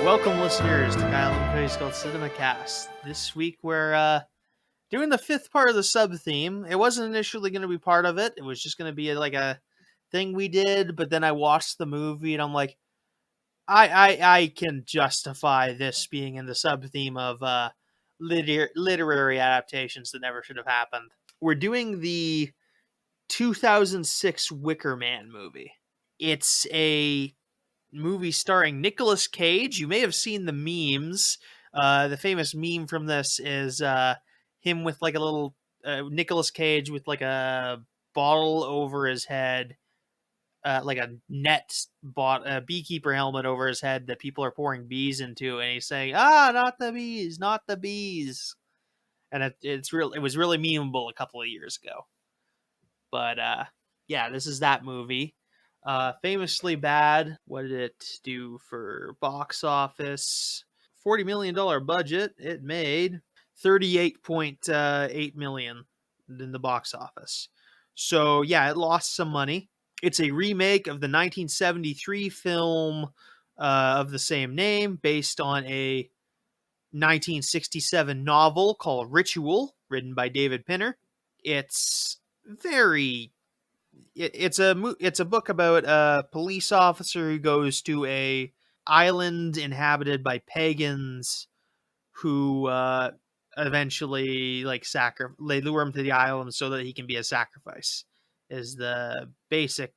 Welcome, listeners, to Kyle and Cody's called CinemaCast. This week we're doing the fifth part of the sub-theme. It wasn't initially going to be part of it. It was just going to be like a thing we did, but then I watched the movie and I'm like, I can justify this being in the sub-theme of literary adaptations that never should have happened. We're doing the 2006 Wickerman movie. It's a movie starring Nicolas Cage. You may have seen the memes. The famous meme from this is him with like a little Nicolas Cage with like a bottle over his head, like a beekeeper helmet over his head that people are pouring bees into, and he's saying, not the bees, not the bees." And it was really memeable a couple of years ago. But yeah, this is that movie. Famously bad. What did it do for box office? $40 million budget. It made $38.8 million in the box office. So yeah, it lost some money. It's a remake of the 1973 film of the same name, based on a 1967 novel called Ritual, written by David Pinner. It's it's a book about a police officer who goes to a island inhabited by pagans who eventually they lure him to the island so that he can be a sacrifice, is the basic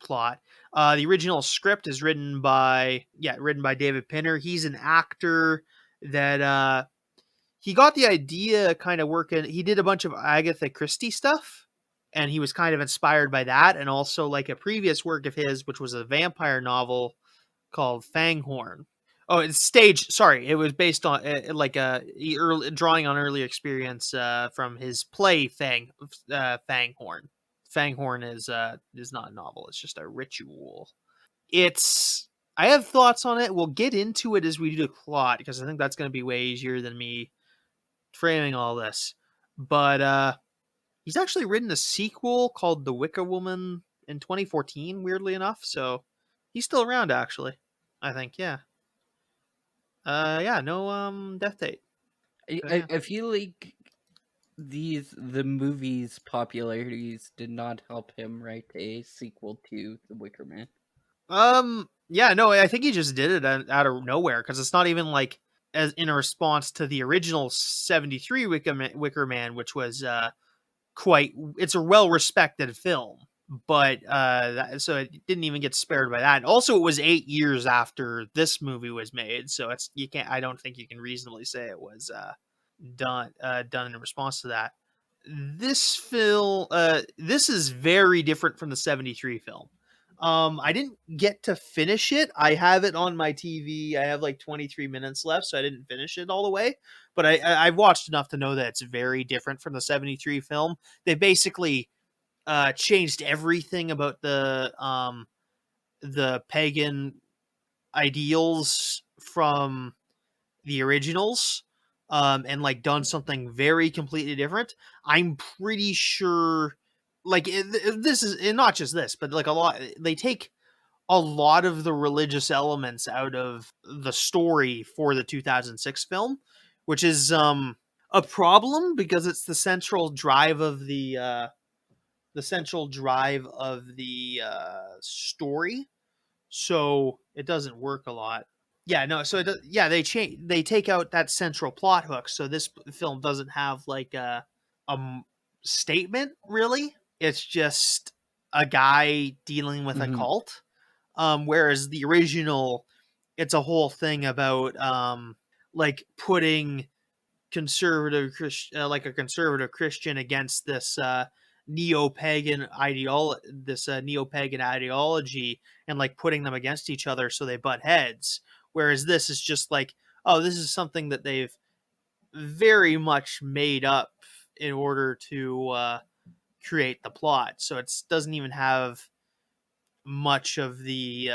plot. The original script is written by David Pinner. He's an actor that he got the idea kind of working. He did a bunch of Agatha Christie stuff, and he was kind of inspired by that, and also like a previous work of his, which was a vampire novel called Fanghorn. Oh, it's staged. Sorry, it was based on drawing on early experience from his play Fanghorn. Fanghorn is not a novel; it's just a ritual. I have thoughts on it. We'll get into it as we do the plot, because I think that's going to be way easier than me framing all this. But he's actually written a sequel called The Wicker Woman in 2014, weirdly enough. So he's still around, actually. I think, yeah. No death date. I feel like the movie's popularities did not help him write a sequel to The Wicker Man. Yeah, no, I think he just did it out of nowhere, because it's not even like as in a response to the original 73 Wicker Man, which was it's a well-respected film, but so it didn't even get spared by that. Also, it was 8 years after this movie was made, so I don't think you can reasonably say it was done in response to that. This film, this is very different from the 73 film. I didn't get to finish it. I have it on my TV. I have like 23 minutes left, so I didn't finish it all the way. But I've watched enough to know that it's very different from the 73 film. They basically changed everything about the pagan ideals from the originals, and like done something very completely different. I'm pretty sure, like this is not just this, but like they take a lot of the religious elements out of the story for the 2006 film, which is a problem, because it's the central drive of the story, so it doesn't work a lot. Yeah, no, so they take out that central plot hook, so this film doesn't have like a statement, really. It's just a guy dealing with a cult. Whereas the original, it's a whole thing about like putting conservative Christian against this neo-pagan ideology, and like putting them against each other so they butt heads. Whereas this is just like, this is something that they've very much made up in order to create the plot. So it doesn't even have much of the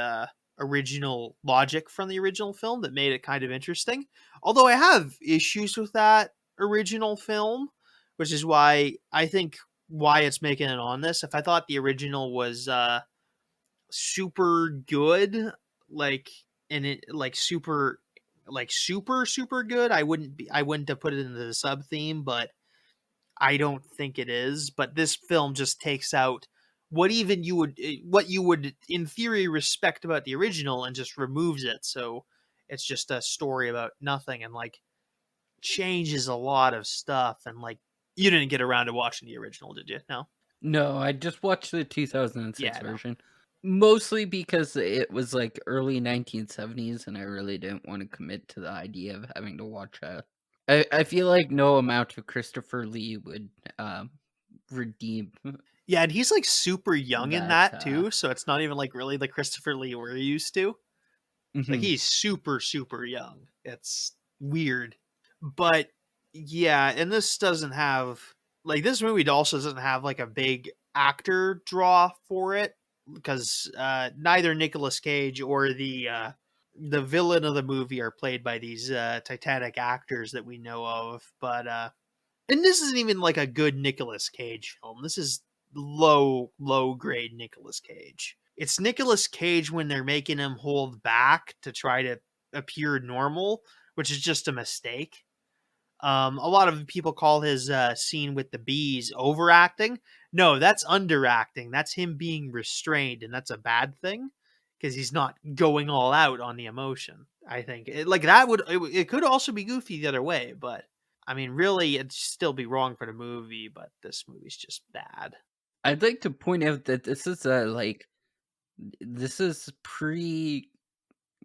original logic from the original film that made it kind of interesting. Although I have issues with that original film, which is why it's making it on this. If I thought the original was super good, like and it like super good. I wouldn't have put it into the sub theme, but I don't think it is. But this film just takes out what you would in theory respect about the original and just removes it. So it's just a story about nothing, and like changes a lot of stuff. And like, you didn't get around to watching the original, did you? No. No, I just watched the 2006 Yeah, no. version. Mostly because it was like early 1970s and I really didn't want to commit to the idea of having to watch a. I feel like no amount of Christopher Lee would redeem Yeah, and he's like super young in that. that too, so it's not even like really the Christopher Lee we're used to. Like Mhm. he's super young. It's weird. But yeah, and this doesn't have like this movie also doesn't have like a big actor draw for it because neither Nicolas Cage or the villain of the movie are played by these Titanic actors that we know of. But and this isn't even like a good Nicolas Cage film. This is low grade Nicolas Cage. It's Nicolas Cage when they're making him hold back to try to appear normal, which is just a mistake. A lot of people call his scene with the bees overacting. No, that's underacting. That's him being restrained, and that's a bad thing because he's not going all out on the emotion. I think like that it could also be goofy the other way, but I mean, really, it'd still be wrong for the movie. But this movie's just bad. I'd like to point out that this is this is pre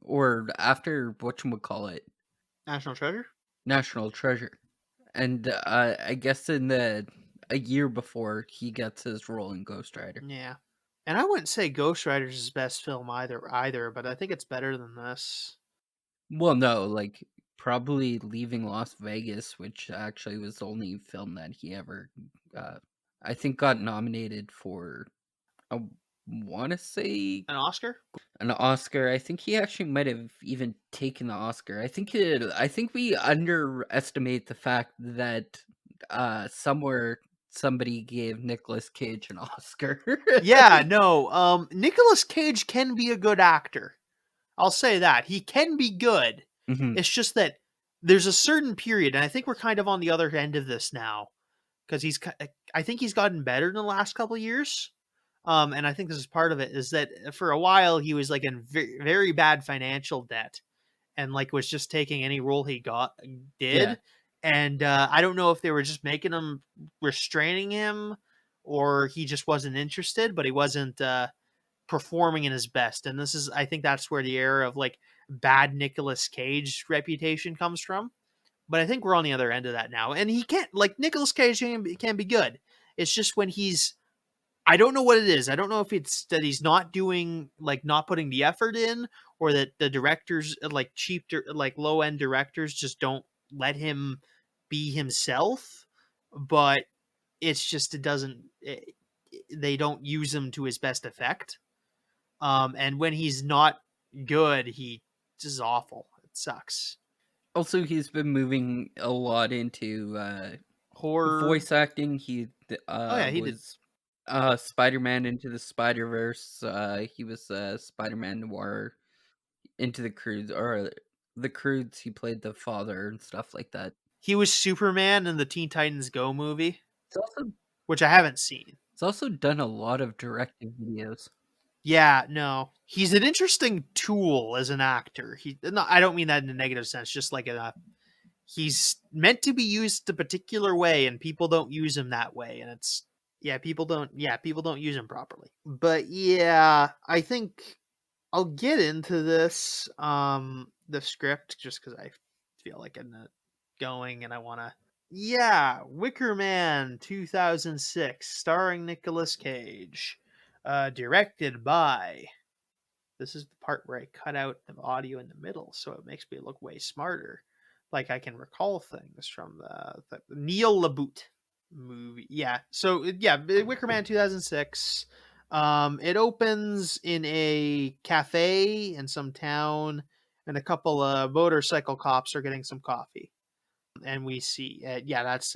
or after whatchamacallit, National Treasure. National Treasure. And I guess in a year before he gets his role in Ghost Rider. Yeah, and I wouldn't say Ghost Rider's his best film either, but I think it's better than this. Well, no, like probably Leaving Las Vegas, which actually was the only film that he ever, uh, I think, got nominated for. I want to say An Oscar? an Oscar. I think he actually might have even taken the Oscar. I think we underestimate the fact that somewhere somebody gave Nicolas Cage an Oscar. Yeah, no. Nicolas Cage can be a good actor. I'll say that he can be good. Mhm. It's just that there's a certain period, and I think we're kind of on the other end of this now because I think he's gotten better in the last couple of years. And I think this is part of it is that for a while he was like in very bad financial debt and like was just taking any role he Yeah. did. And I don't know if they were just making him restraining him or he just wasn't interested, but he wasn't performing in his best. And this is, I think that's where the era of like bad Nicolas Cage reputation comes from. But I think we're on the other end of that now. And he can't, like, Nicolas Cage can be good. It's just when he's, I don't know what it is. I don't know if it's that he's not doing, like, not putting the effort in, or that the directors, like, like, low end directors just don't let him be himself. But it's just, they don't use him to his best effect. And when he's not good, he just is awful. It sucks. Also, he's been moving a lot into Horror. voice acting. He Oh yeah, he did. was Spider-Man into the Spider-Verse. He was Spider-Man Noir into the Croods, or the Croods. He played the father and stuff like that. He was Superman in the Teen Titans Go movie, He's also which I haven't seen. he's also done a lot of directing videos. Yeah, no, he's an interesting tool as an actor. No, I don't mean that in a negative sense. Just like he's meant to be used a particular way, and people don't use him that way, and it's people don't use him properly. But yeah, I think I'll get into this the script just because I feel like I'm not going and I want to. Yeah, Wickerman 2006, starring Nicolas Cage, directed by. This is the part where I cut out the audio in the middle, so it makes me look way smarter, like I can recall things from the Neil LaBute movie. Yeah, so yeah, Wickerman 2006. It opens in a cafe in some town, and a couple of motorcycle cops are getting some coffee. And we see, yeah, that's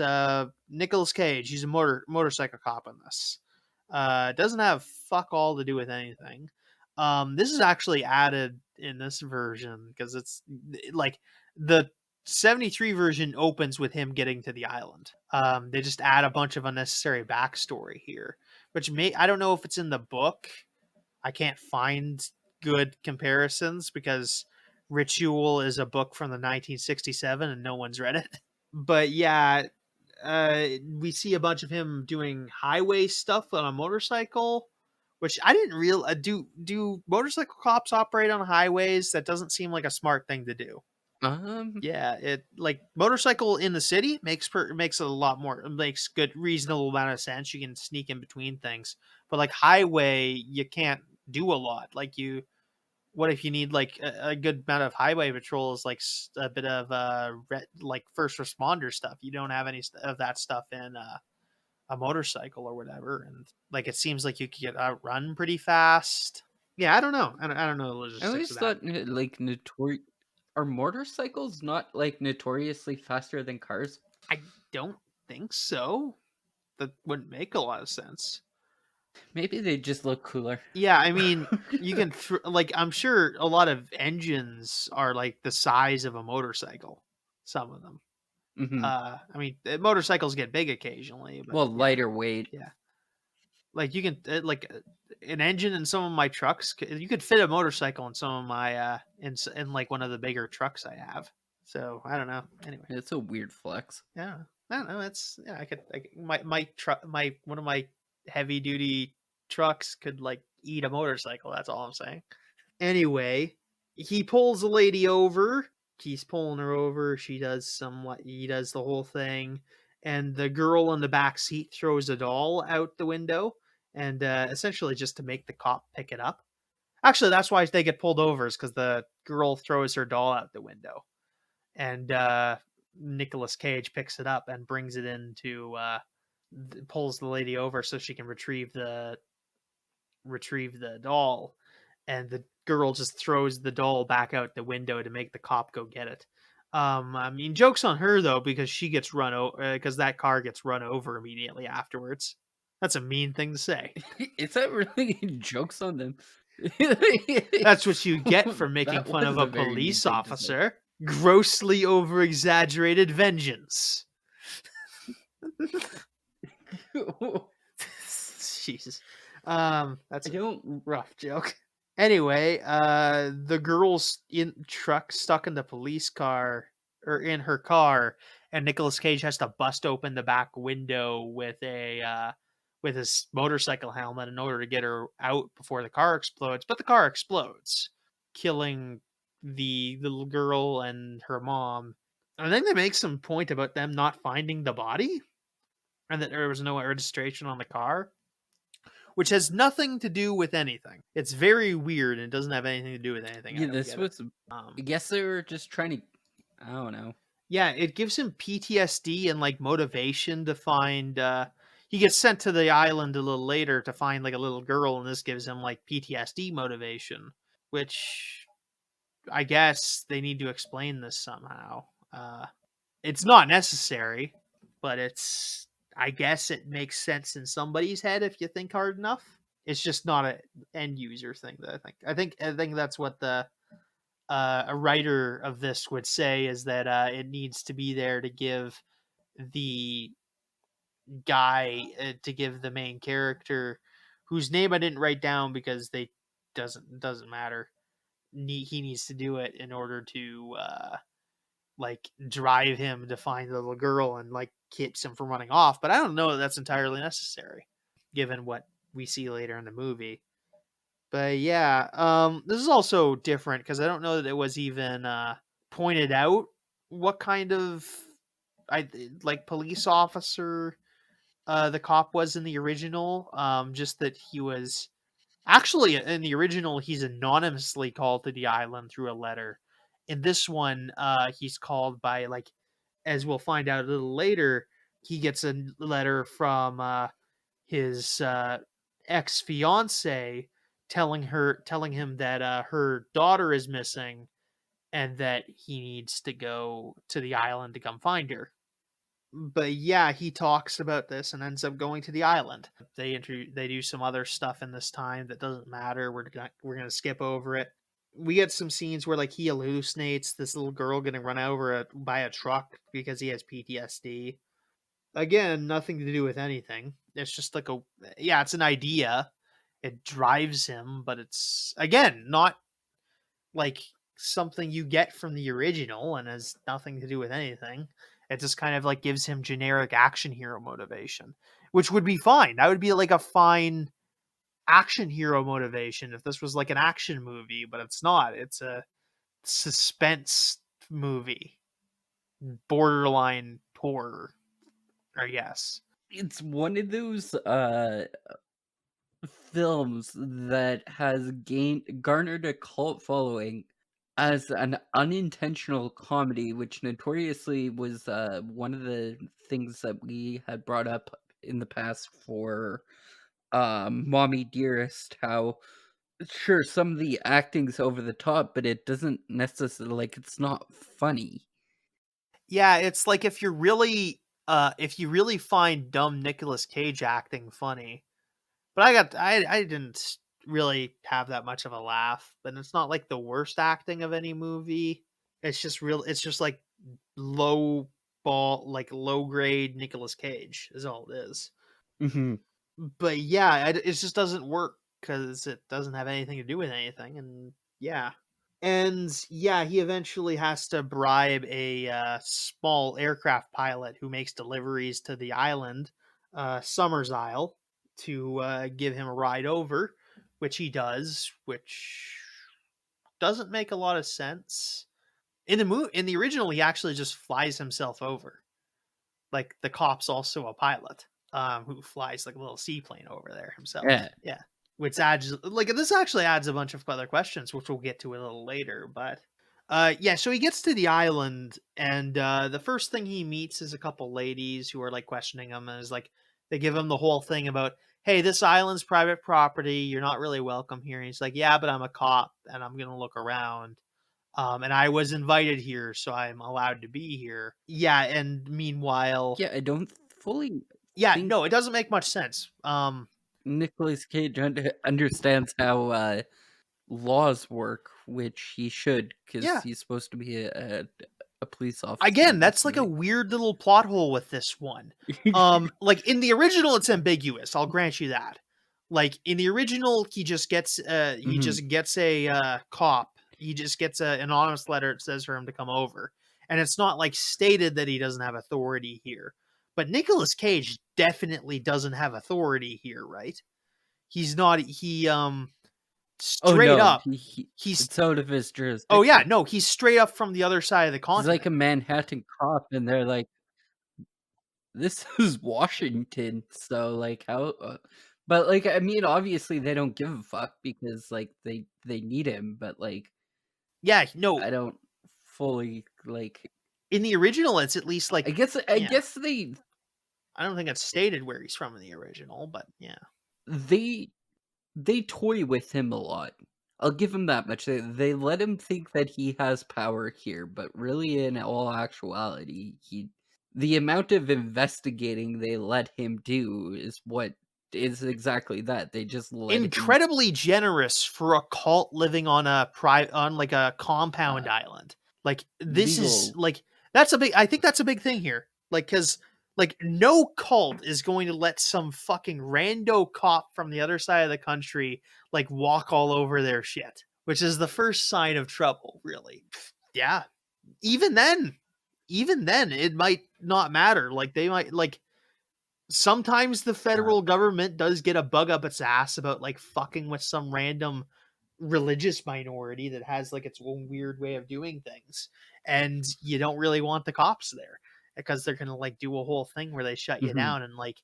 Nicolas Cage. He's a motorcycle cop in this. Doesn't have fuck all to do with anything. This is actually added in this version because it's like the 73 version opens with him getting to the island. They just add a bunch of unnecessary backstory here, which I don't know if it's in the book. I can't find good comparisons because Ritual is a book from the 1967 and no one's read it. But yeah, we see a bunch of him doing highway stuff on a motorcycle, which I didn't do motorcycle cops operate on highways? That doesn't seem like a smart thing to do. Yeah, it like motorcycle in the city makes a lot more, makes good reasonable amount of sense. You can sneak in between things, but like highway, you can't do a lot. Like what if you need like a good amount of highway patrols, like a bit of like first responder stuff? You don't have any of that stuff in a motorcycle or whatever, and like it seems like you could get outrun pretty fast. Yeah, I don't know. I don't know the I logistics always of that. thought like are motorcycles not like notoriously faster than cars? I don't think so. That wouldn't make a lot of sense. Maybe they just look cooler. Yeah, I mean, you can like I'm sure a lot of engines are like the size of a motorcycle. Some of them. Hmm. I mean, motorcycles get big occasionally, but Well, yeah, lighter weight. yeah. Like you can like an engine in some of my trucks. You could fit a motorcycle in some of my in like one of the bigger trucks I have. So I don't know. Anyway, It's a weird flex. yeah, I don't know. It's yeah. My truck, my one of my heavy duty trucks could like eat a motorcycle. That's all I'm saying. Anyway, he pulls the lady over. He's pulling her over. She does somewhat. He does the whole thing, and the girl in the back seat throws a doll out the window, and essentially just to make the cop pick it up. Actually, that's why they get pulled over, is because the girl throws her doll out the window, and Nicolas Cage picks it up and brings it into pulls the lady over so she can retrieve the doll, and the girl just throws the doll back out the window to make the cop go get it. I mean, jokes on her though, because she gets run over because that car gets run over immediately afterwards. That's a mean thing to say. Is that really jokes on them? That's what you get for making That fun of was a a very mean police thing to say. officer. Grossly over exaggerated vengeance. Jesus. That's I a don't. rough joke. Anyway, the girl's in truck stuck in the police car or in her car, and Nicolas Cage has to bust open the back window with his motorcycle helmet in order to get her out before the car explodes. But the car explodes, killing the little girl and her mom. And then they make some point about them not finding the body and that there was no registration on the car, which has nothing to do with anything. It's very weird and doesn't have anything to do with anything. I Yeah, don't this get it. was. I guess they were just trying to. I don't know. Yeah, it gives him PTSD and like motivation to find. He gets sent to the island a little later to find like a little girl, and this gives him like PTSD motivation, which I guess they need to explain this somehow. It's not necessary, but it's. I guess it makes sense in somebody's head if you think hard enough. It's just not a end user thing that I think. I think that's what the a writer of this would say, is that it needs to be there to give the to give the main character, whose name I didn't write down because they doesn't matter. He needs to do it in order to like drive him to find the little girl and like keeps him from running off. But I don't know that that's entirely necessary, given what we see later in the movie. But yeah, this is also different because I don't know that it was even pointed out what kind of I like police officer the cop was in the original. Just that he was actually in the original he's anonymously called to the island through a letter. In this one, he's called by like, as we'll find out a little later, he gets a letter from his ex fiance telling him that her daughter is missing and that he needs to go to the island to come find her. But yeah, he talks about this and ends up going to the island. They do some other stuff in this time that doesn't matter. We're gonna skip over it. We get some scenes where like he hallucinates this little girl getting run over by a truck because he has PTSD. Again, nothing to do with anything. It's just like it's an idea. It drives him, but it's again not like something you get from the original and has nothing to do with anything. It just kind of like gives him generic action hero motivation, which would be fine. That would be like a fine action hero motivation if this was like an action movie, but it's not. It's a suspense movie, borderline horror, I guess. It's one of those films that has garnered a cult following as an unintentional comedy, which notoriously was one of the things that we had brought up in the past for Mommy Dearest, how sure some of the acting's over the top, but it doesn't necessarily, like, it's not funny. Yeah, it's like if you really find dumb Nicolas Cage acting funny. But I didn't really have that much of a laugh, but it's not like the worst acting of any movie. It's just like low grade Nicolas Cage is all it is. Mm-hmm. But yeah, it just doesn't work because it doesn't have anything to do with anything, and yeah. And yeah, he eventually has to bribe a small aircraft pilot who makes deliveries to the island, Summers Isle, to give him a ride over, which he does, which doesn't make a lot of sense. In the original, he actually just flies himself over. Like the cop's also a pilot, who flies like a little seaplane over there himself. Yeah. Yeah, which adds like this actually adds a bunch of other questions, which we'll get to a little later. But yeah, so he gets to the island, and the first thing he meets is a couple ladies who are like questioning him, and is like they give him the whole thing about, hey, this island's private property. You're not really welcome here. And he's like, yeah, but I'm a cop, and I'm gonna look around. And I was invited here, so I'm allowed to be here. Yeah, and meanwhile, Yeah, I don't fully yeah, think no, it doesn't make much sense. Nicolas Cage understands how laws work, which he should, because Yeah, he's supposed to be a police officer again, in this that's like a movie. weird little plot hole with this one. Like in the original, it's ambiguous. I'll grant you that. Like in the original, he Mhm. just gets a cop. He just gets an anonymous letter that says for him to come over, and it's not like stated that he doesn't have authority here. But Nicolas Cage definitely doesn't have authority here, right? He's not. Oh Straight no, up. He's it's out of his Oh yeah, jurisdiction. no, he's straight up from the other side of the He's like a continent. Manhattan cop, and they're like, "This is Washington," so like how? But like, I mean, obviously they don't give a fuck because like they need him, but like Yeah, no, I don't fully like. in the original, it's at least I like, guess I yeah. guess they I don't think it's stated where he's from in the original, but yeah. they they toy with him a lot. I'll give him that much. They let him think that he has power here, but really, in all actuality, the amount of investigating they let him do is what is exactly that. They just let him Incredibly generous for a cult living on on like a compound uh, island. Like this is legal. like that's a big I think that's a big thing here. Like cuz like no cult is going to let some fucking rando cop from the other side of the country like walk all over their shit, which is the first sign of trouble, really. Yeah. Even then, it might not matter. Like they might like sometimes the Uh, federal government does get a bug up its ass about like fucking with some random religious minority that has like its own weird way of doing things, and you don't really want the cops there because they're gonna like do a whole thing where they shut you mhm. down and like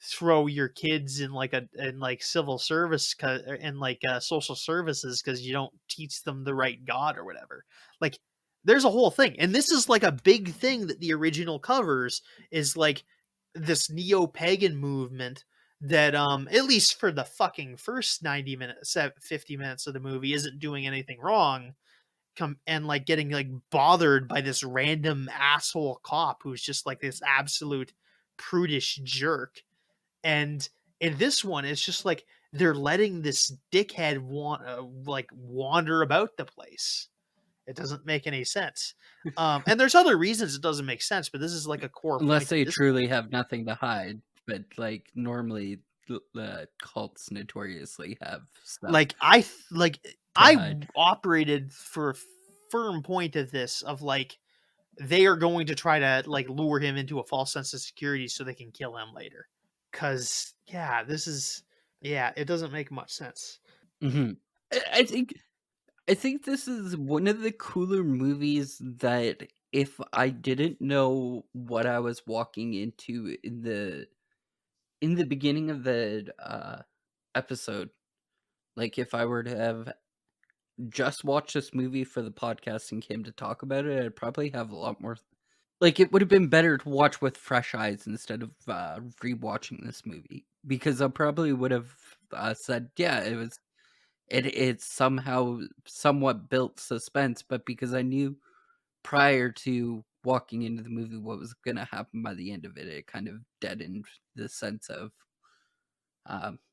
throw your kids in like civil service and like social services because you don't teach them the right god or whatever. Like there's a whole thing, and this is like a big thing that the original covers, is like this neo-pagan movement that at least for the fucking first 90 minutes 50 minutes of the movie isn't doing anything wrong, and like getting like bothered by this random asshole cop who's just like this absolute prudish jerk. And in this one, it's just like they're letting this dickhead like wander about the place. It doesn't make any sense. And there's other reasons it doesn't make sense, but this is like a core Unless point of they this truly movie. have nothing to hide, but like normally the cults notoriously have stuff Like to I hide. operated for a firm point of this of like they are going to try to like lure him into a false sense of security so they can kill him later. Cause yeah, it doesn't make much sense. Mhm. I think this is one of the cooler movies that if I didn't know what I was walking into in the beginning of the episode, like if I were to have just watched this movie for the podcast and came to talk about it, I'd probably have a lot more. Like it would have been better to watch with fresh eyes instead of rewatching this movie because I probably would have said, yeah, it somehow somewhat built suspense, but because I knew prior to walking into the movie what was going to happen by the end of it, it kind of deadened the sense of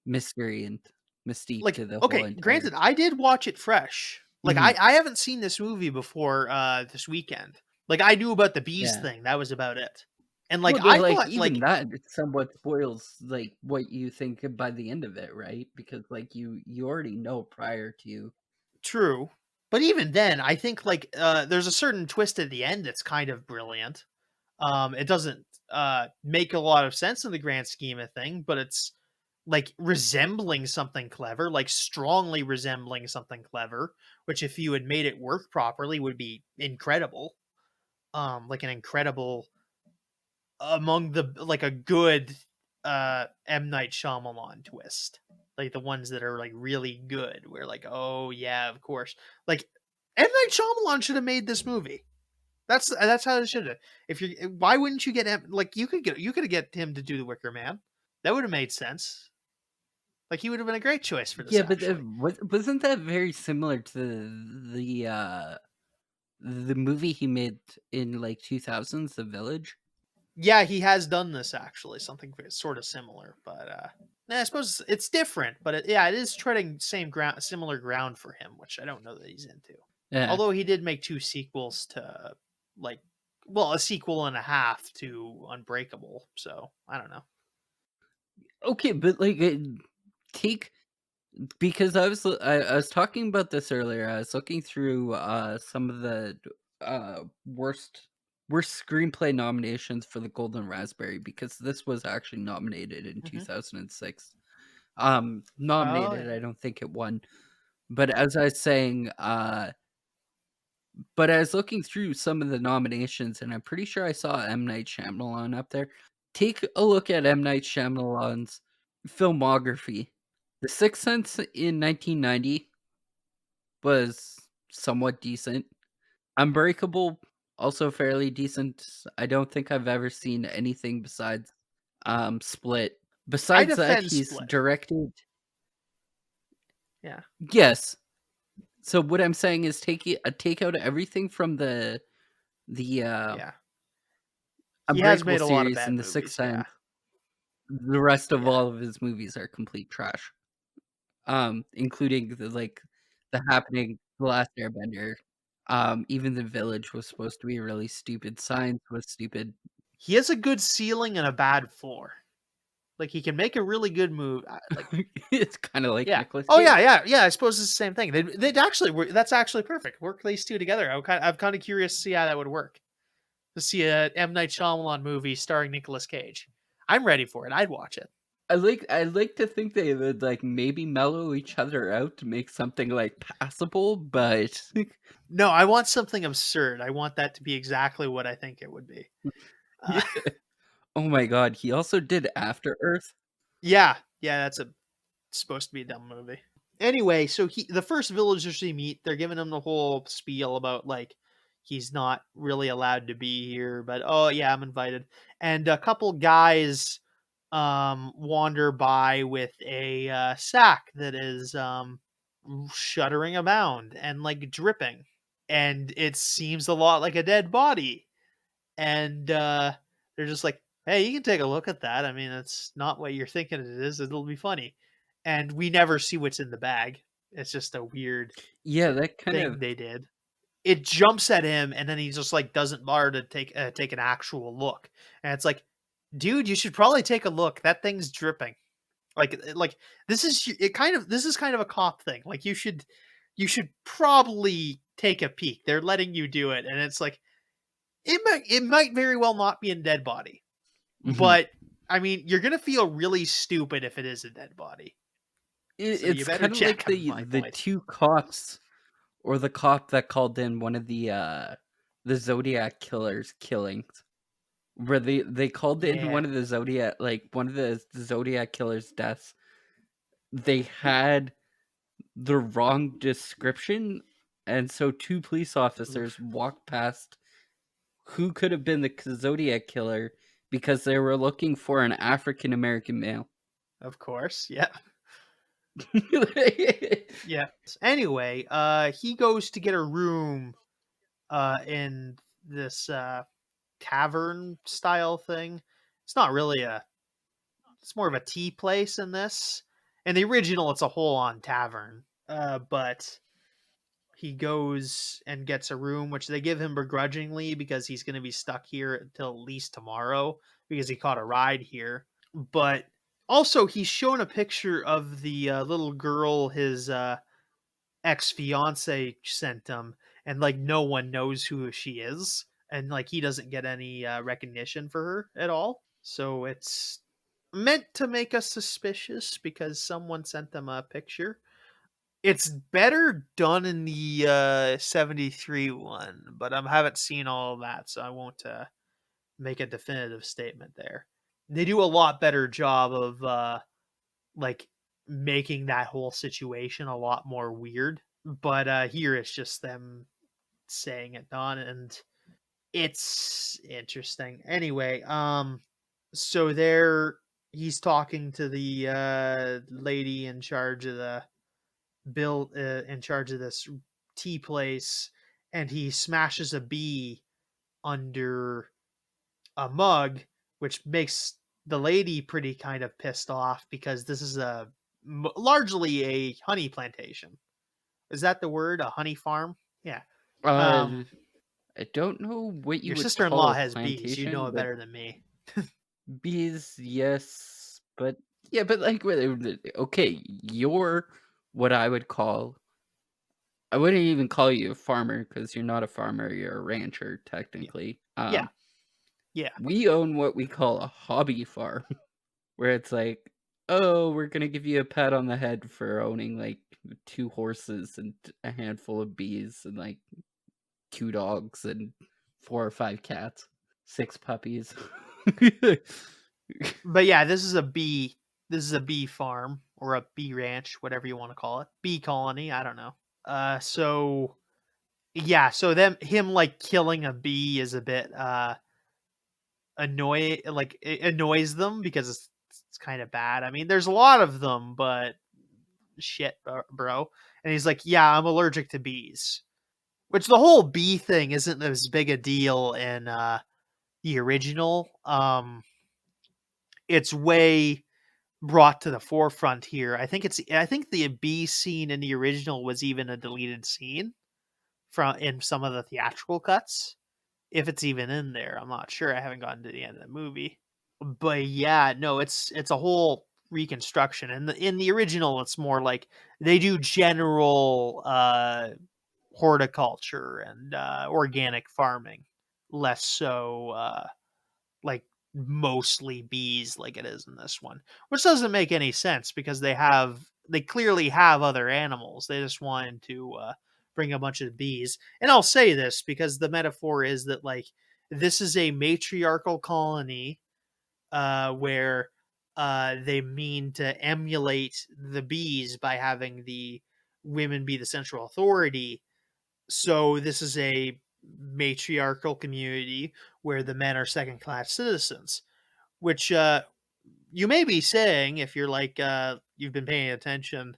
mystery and mystique Like, to the whole okay, entire. granted, I did watch it fresh. Like Mhm. I haven't seen this movie before this weekend. Like I knew about the bees Yeah. thing. That was about it. And like Well, but I like thought even that somewhat spoils like what you think by the end of it, right? Because like you already know prior to. true. But even then, I think like there's a certain twist at the end that's kind of brilliant. It doesn't make a lot of sense in the grand scheme of thing, but it's like resembling something clever, like strongly resembling something clever, which if you had made it work properly would be incredible. Like an incredible among the like a good M Night Shyamalan twist. Like the ones that are like really good, where like, oh yeah, of course. Like M Night Shyamalan should have made this movie. That's how it should have. If you, why wouldn't you get him? Like you could get him to do the Wicker Man. That would have made sense. Like he would have been a great choice for this Yeah, but actually. wasn't that very similar to the movie he made in like 2000s, The Village? Yeah, he has done this actually, something sort of similar, but I suppose it's different. But it is treading same ground, similar ground for him, which I don't know that he's into. Yeah. Although he did make two sequels to like, well, a sequel and a half to Unbreakable. So I don't know. Okay, but like take because I was talking about this earlier. I was looking through some of the worst screenplay nominations for the Golden Raspberry because this was actually nominated in Hmm. 2006. Oh Nominated, yeah. I don't think it won. But as I was saying, but I was looking through some of the nominations, and I'm pretty sure I saw M. Night Shyamalan up there. Take a look at M. Night Shyamalan's filmography. The Sixth Sense in 1990 was somewhat decent. Unbreakable, also fairly decent. I don't think I've ever seen anything besides Split. I Besides that, defend he's Split. directed. Yeah, Yes. So what I'm saying is take out everything from the yeah. He has Unbreakable made a lot of series bad and The Sixth movies. Yeah, Sense. The rest of yeah. all of his movies are complete trash. Including The Happening, The Last Airbender. Even The Village was supposed to be really stupid. Signs was stupid. He has a good ceiling and a bad floor. Like he can make a really good move. Like It's kind of like yeah. Nicolas Oh Cage. yeah, yeah, yeah. I suppose it's the same thing. They'd actually that's actually perfect. Work these two together. I'm kind of curious to see how that would work. To see a M Night Shyamalan movie starring Nicolas Cage. I'm ready for it. I'd watch it. I like to think they would like maybe mellow each other out to make something like passable, but No, I want something absurd. I want that to be exactly what I think it would be. Uh, yeah. Oh my god, he also did After Earth. yeah, yeah. That's a supposed to be a dumb movie. Anyway, so the first villagers we meet, they're giving him the whole spiel about like he's not really allowed to be here, but oh yeah, I'm invited. And a couple guys wander by with a sack that is shuddering abound and like dripping. and it seems a lot like a dead body. And they're just like, hey, you can take a look at that. I mean, it's not what you're thinking it is. It'll be funny. And we never see what's in the bag. It's just a weird Yeah, that kind thing of. they did. It jumps at him, and then he just like doesn't bother to take an actual look. And it's like, dude, you should probably take a look. That thing's dripping. Like this is kind of a cop thing. Like you should probably take a peek. They're letting you do it, and it's like it might very well not be a dead body, Mhm. but I mean, you're gonna feel really stupid if it is a dead body. So you It's better kind of like check. On my the point. two cops, or the cop that called in one of the Zodiac killer's killings, where they called in Yeah, one of the Zodiac, like one of the Zodiac killer's deaths. They had the wrong description, and so two police officers oof, walked past who could have been the Zodiac killer because they were looking for an African American male. of course. Yeah, yeah. Anyway, he goes to get a room, in this tavern style thing. It's not really a. It's more of a tea place in this. In the original, it's a whole on tavern. But he goes and gets a room, which they give him begrudgingly because he's going to be stuck here until at least tomorrow because he caught a ride here. But also, he's shown a picture of the little girl his ex fiance sent him, and like no one knows who she is, and like he doesn't get any recognition for her at all. So it's meant to make us suspicious because someone sent them a picture. It's better done in the 73 one, but I haven't seen all of that, so I won't make a definitive statement there. They do a lot better job of like making that whole situation a lot more weird, but here it's just them saying it done, and it's interesting. Anyway, so there he's talking to the lady in charge of the Bill in charge of this tea place, and he smashes a bee under a mug, which makes the lady pretty kind of pissed off because this is largely a honey plantation. Is that the word? A honey farm? Yeah. uh, Um, I don't know what you your would sister in call law a has bees. You know plantation, it but better than me. bees, yes, but yeah, but like, okay, you're what I would call. I wouldn't even call you a farmer because you're not a farmer. You're a rancher, Yeah. technically. Yeah. Yeah. We own what we call a hobby farm, where it's like, oh, we're gonna give you a pat on the head for owning like 2 horses and a handful of bees and like 2 dogs and 4 or 5 cats, 6 puppies. But yeah, this is a bee. This is a bee farm or a bee ranch, whatever you want to call it. Bee colony. I don't know. So yeah, so them him like killing a bee is a bit it annoys them because it's kind of bad. I mean, there's a lot of them, but shit, bro. And he's like, "Yeah, I'm allergic to bees." Which the whole bee thing isn't as big a deal in the original. It's way brought to the forefront here. I think the bee scene in the original was even a deleted scene from in some of the theatrical cuts. If it's even in there, I'm not sure. I haven't gotten to the end of the movie. But yeah, no, it's a whole reconstruction. And in the original, it's more like they do general horticulture and organic farming, less so like mostly bees like it is in this one, which doesn't make any sense because they clearly have other animals. They just wanted to bring a bunch of bees. And I'll say this because the metaphor is that like this is a matriarchal colony where they mean to emulate the bees by having the women be the central authority. So this is a matriarchal community where the men are second class citizens, which you may be saying if you're like you've been paying attention.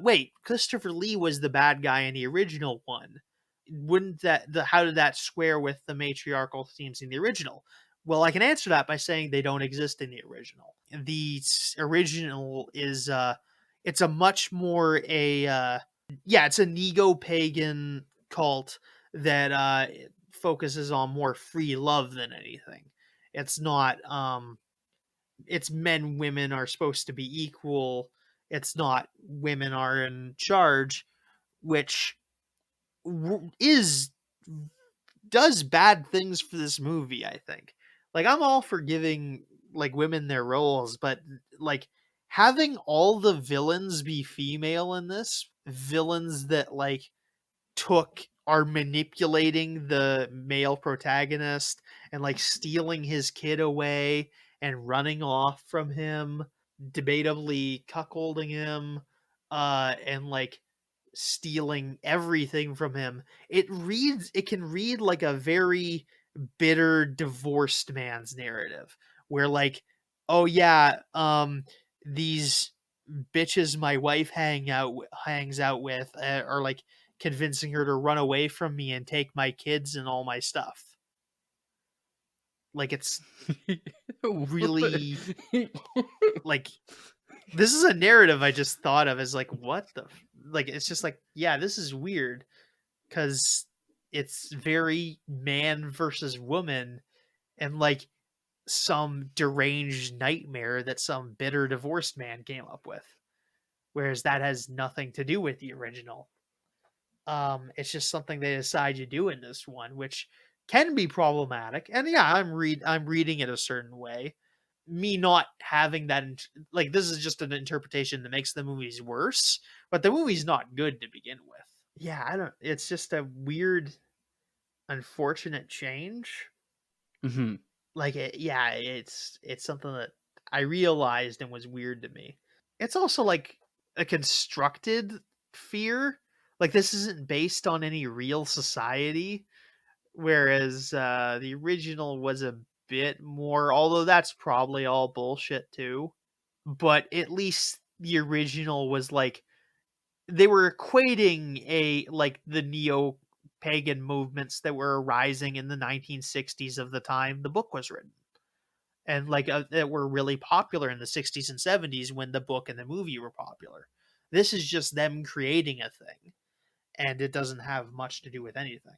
Wait, Christopher Lee was the bad guy in the original one. wouldn't how did that square with the matriarchal themes in the original? Well, I can answer that by saying they don't exist in the original. The original is it's a much more it's a neo-pagan cult that focuses on more free love than anything. It's not it's men women are supposed to be equal. It's not women are in charge, which is does bad things for this movie, I think. Like, I'm all for giving like women their roles, but like having all the villains be female in this, villains that like are manipulating the male protagonist and like stealing his kid away and running off from him, debatably cuckolding him, and like stealing everything from him. It can read like a very bitter divorced man's narrative where like, oh yeah, these bitches my wife hangs out with are like convincing her to run away from me and take my kids and all my stuff. Like, it's really like, this is a narrative I just thought of as like, what the like, it's just like, yeah, this is weird because it's very man versus woman and like some deranged nightmare that some bitter divorced man came up with, whereas that has nothing to do with the original. It's just something they decide to do in this one, which can be problematic. And yeah, I'm reading it a certain way. Me not having that like, this is just an interpretation that makes the movies worse, but the movie's not good to begin with. Yeah, I don't. It's just a weird, unfortunate change. Mm-hmm. Like, it's something that I realized and was weird to me. It's also like a constructed fear. Like, this isn't based on any real society, whereas the original was a bit more, although that's probably all bullshit too. But at least the original was like, they were equating the neo pagan movements that were arising in the 1960s of the time the book was written, and like that were really popular in the 60s and 70s when the book and the movie were popular. This is just them creating a thing, and it doesn't have much to do with anything.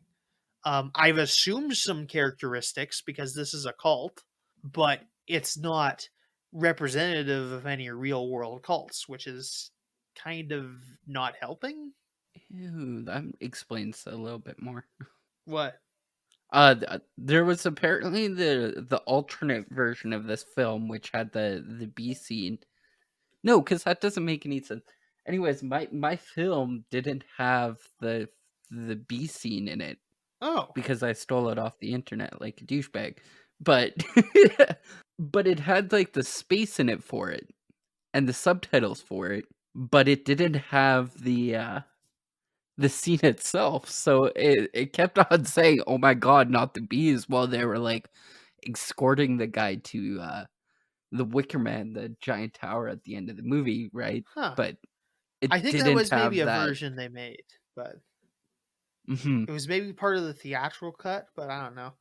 I've assumed some characteristics because this is a cult, but it's not representative of any real world cults, which is kind of not helping. Ew, that explains a little bit more. What? There was apparently the alternate version of this film which had the B scene. No, because that doesn't make any sense. Anyways, my film didn't have the B scene in it Oh, because I stole it off the internet like a douchebag. But but it had like the space in it for it and the subtitles for it, but it didn't have the scene itself. So it kept on saying, "Oh my god, not the bees," while they were like escorting the guy to the Wickerman, the giant tower at the end of the movie, right? huh. But it I think that didn't was maybe have a that. version they made, but Mhm. it was maybe part of the theatrical cut, but I don't know.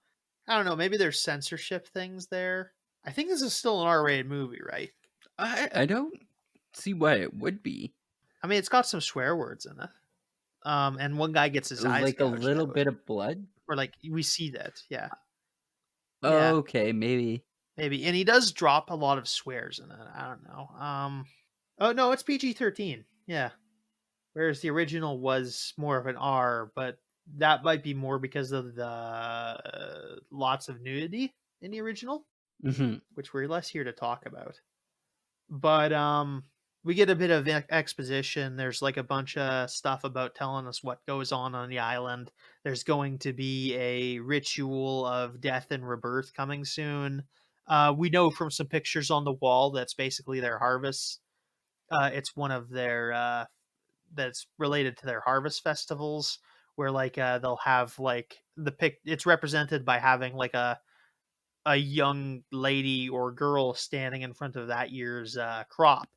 I don't know. Maybe there's censorship things there. I think this is still an R-rated movie, right? I don't see why it would be. I mean, it's got some swear words in it. And one guy gets his eyes Like a gouged little out, bit of blood? or like we see that. Yeah, yeah, Okay, maybe. maybe. And he does drop a lot of swears in it. I don't know. Oh no, it's PG-13. Yeah, whereas the original was more of an R, but that might be more because of the lots of nudity in the original, Mhm. which we're less here to talk about. But we get a bit of exposition. There's like a bunch of stuff about telling us what goes on the island. There's going to be a ritual of death and rebirth coming soon. We know from some pictures on the wall that's basically their harvest. It's one of their that's related to their harvest festivals, where like they'll have like it's represented by having like a young lady or girl standing in front of that year's crop.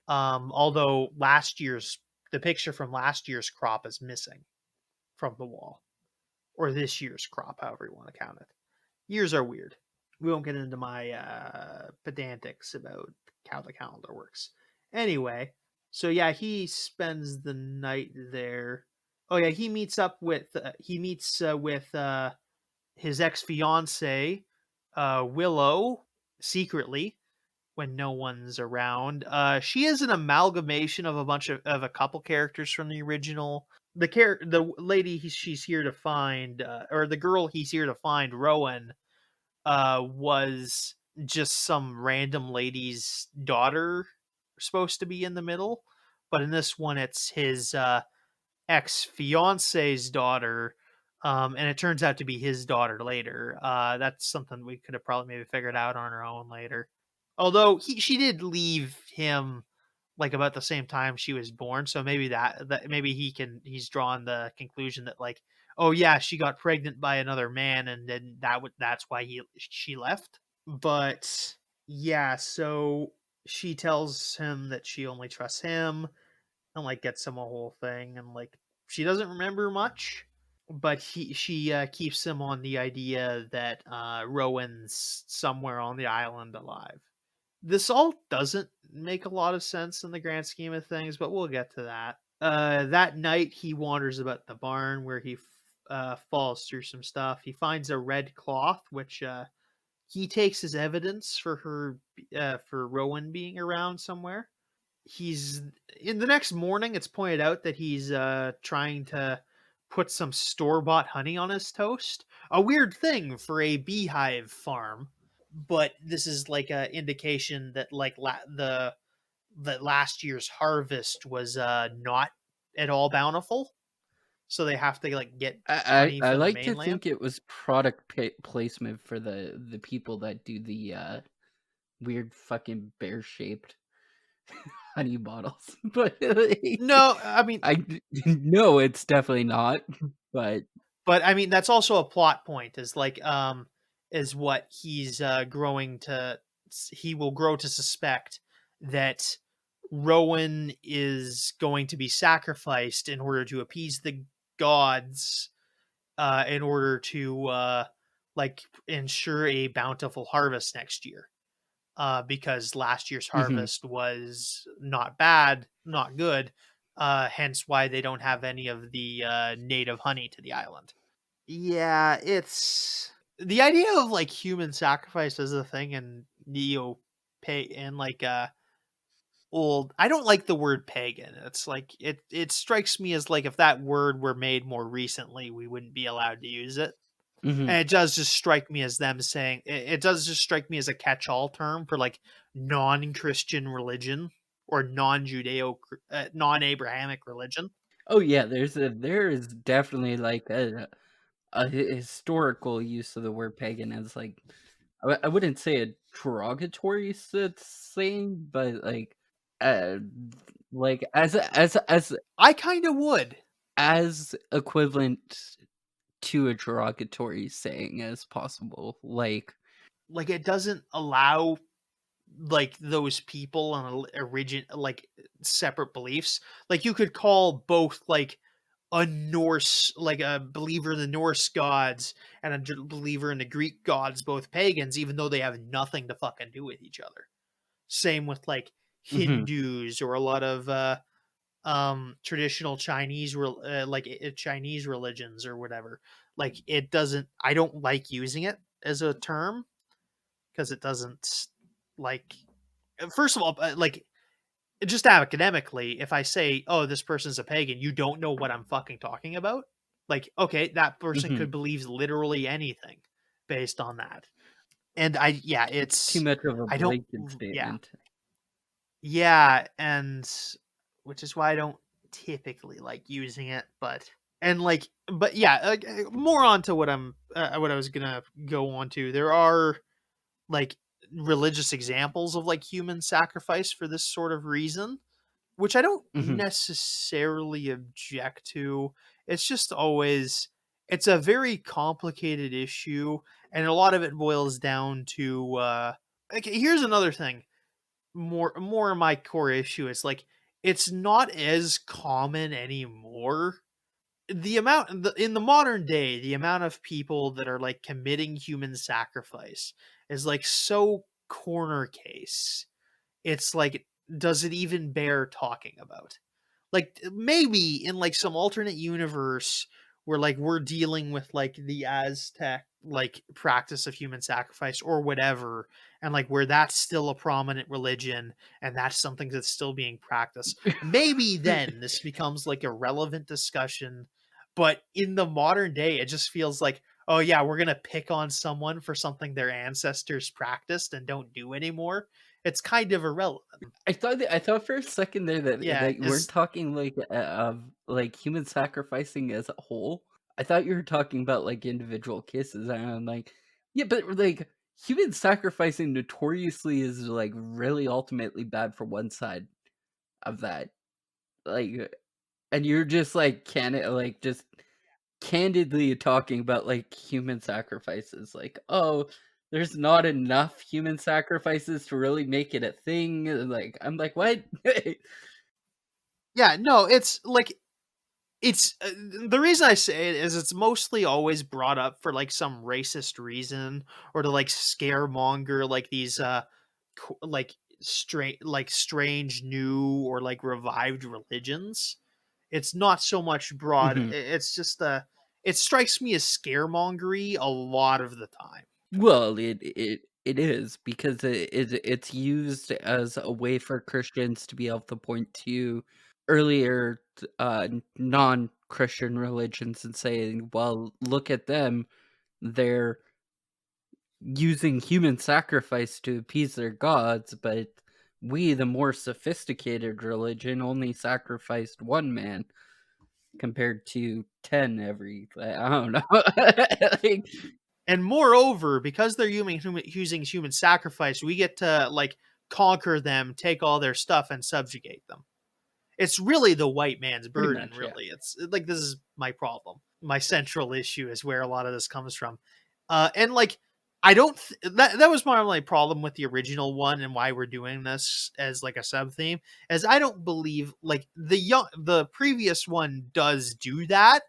Although the picture from last year's crop is missing from the wall. or this year's crop, however you want to count it. Years are weird. We won't get into my pedantics about how the calendar works. Anyway, so yeah, he spends the night there. Oh yeah, he meets up with his ex fiance Willow secretly when no one's around. She is an amalgamation of a couple characters from the original. The lady she's here to find, or the girl he's here to find, Rowan, was just some random lady's daughter supposed to be in the middle, but in this one it's his ex fiance's daughter, and it turns out to be his daughter later. That's something we could have probably maybe figured out on our own later. Although she did leave him like about the same time she was born, so maybe that maybe he's drawn the conclusion that like, oh yeah, she got pregnant by another man, and then that's why she left. But yeah, so she tells him that she only trusts him, and like gets him a whole thing, and like she doesn't remember much, but she keeps him on the idea that Rowan's somewhere on the island alive. This all doesn't make a lot of sense in the grand scheme of things, but we'll get to that. That night, he wanders about the barn where he falls through some stuff. He finds a red cloth, which he takes as evidence for Rowan being around somewhere. He's in the next morning. It's pointed out that he's trying to put some store-bought honey on his toast. A weird thing for a beehive farm, but this is like a indication that like that last year's harvest was not at all bountiful, so they have to like get honey I from the like to mainland. think it was product placement for the people that do the weird fucking bear shaped honey bottles, but like, No, I mean, I no, it's definitely not. But but I mean that's also a plot point. Is like is what he's growing to. He will grow to suspect that Rowan is going to be sacrificed in order to appease the gods, in order to like ensure a bountiful harvest next year. Because last year's mhm. harvest was not bad, not good. Hence why they don't have any of the native honey to the island. Yeah, it's the idea of like human sacrifice as a thing in neo pay and like old. I don't like the word pagan. It's like it strikes me as like if that word were made more recently, we wouldn't be allowed to use it. Mhm. And it does just strike me as them saying it does just strike me as a catch-all term for like non-Christian religion or non-Abrahamic religion. Oh yeah, there is definitely like a historical use of the word pagan as like I wouldn't say a derogatory saying, but uh like I kind of would. as equivalent to a derogatory saying as possible. Like Like it doesn't allow like those people on origin like separate beliefs. Like you could call both like a Norse, like a believer in the Norse gods and a believer in the Greek gods, both pagans, even though they have nothing to fucking do with each other. Same with like mhm, Hindus or a lot of traditional Chinese religions or whatever. Like it doesn't. I don't like using it as a term because it doesn't like. First of all, like just academically, if I say, "Oh, this person's a pagan," you don't know what I'm fucking talking about. Like, okay, that person mhm. could believe literally anything based on that. And I, yeah, It's too it's, much of a I don't, blanket yeah, statement. yeah, and which is why I don't typically like using it, but yeah, more on to what I was gonna go on to. There are like religious examples of like human sacrifice for this sort of reason, which I don't Mhm, necessarily object to. It's just always it's a very complicated issue, and a lot of it boils down to okay, here's another thing. More my core issue is like it's not as common anymore the amount in the modern day, the amount of people that are like committing human sacrifice is like so corner case. It's like, does it even bear talking about? Like, maybe in like some alternate universe where like we're dealing with like the Aztec like practice of human sacrifice or whatever, and like where that's still a prominent religion and that's something that's still being practiced, maybe then this becomes like a relevant discussion. But in the modern day, it just feels like, oh yeah, we're gonna pick on someone for something their ancestors practiced and don't do anymore. It's kind of irrelevant. I thought for a second there that Yeah, that we're is talking of like human sacrificing as a whole. I thought you were talking about like individual kisses, and I'm like, yeah, but like human sacrificing notoriously is like really ultimately bad for one side of that. Like, and you're just like can it like just candidly talking about like human sacrifices, like, oh, there's not enough human sacrifices to really make it a thing. Like, I'm like, what? yeah, no, it's like it's the reason I say it is it's mostly always brought up for like some racist reason or to like scaremonger like these like strange new or like revived religions. It's not so much broad. Mhm. It's just it strikes me as scaremongery a lot of the time. Well, it is because it's used as a way for Christians to be able to point to earlier non-Christian religions and saying, well, look at them, they're using human sacrifice to appease their gods, but we, the more sophisticated religion, only sacrificed one man compared to 10 every. I don't know. Like, And moreover, because they're using human sacrifice, we get to like conquer them, take all their stuff, and subjugate them. It's really the white man's pretty burden. much, yeah. Really, it's like this is my problem. My central issue is where a lot of this comes from, and like I don't. That was my only problem with the original one, and why we're doing this as like a sub theme, as I don't believe like the previous one does do that,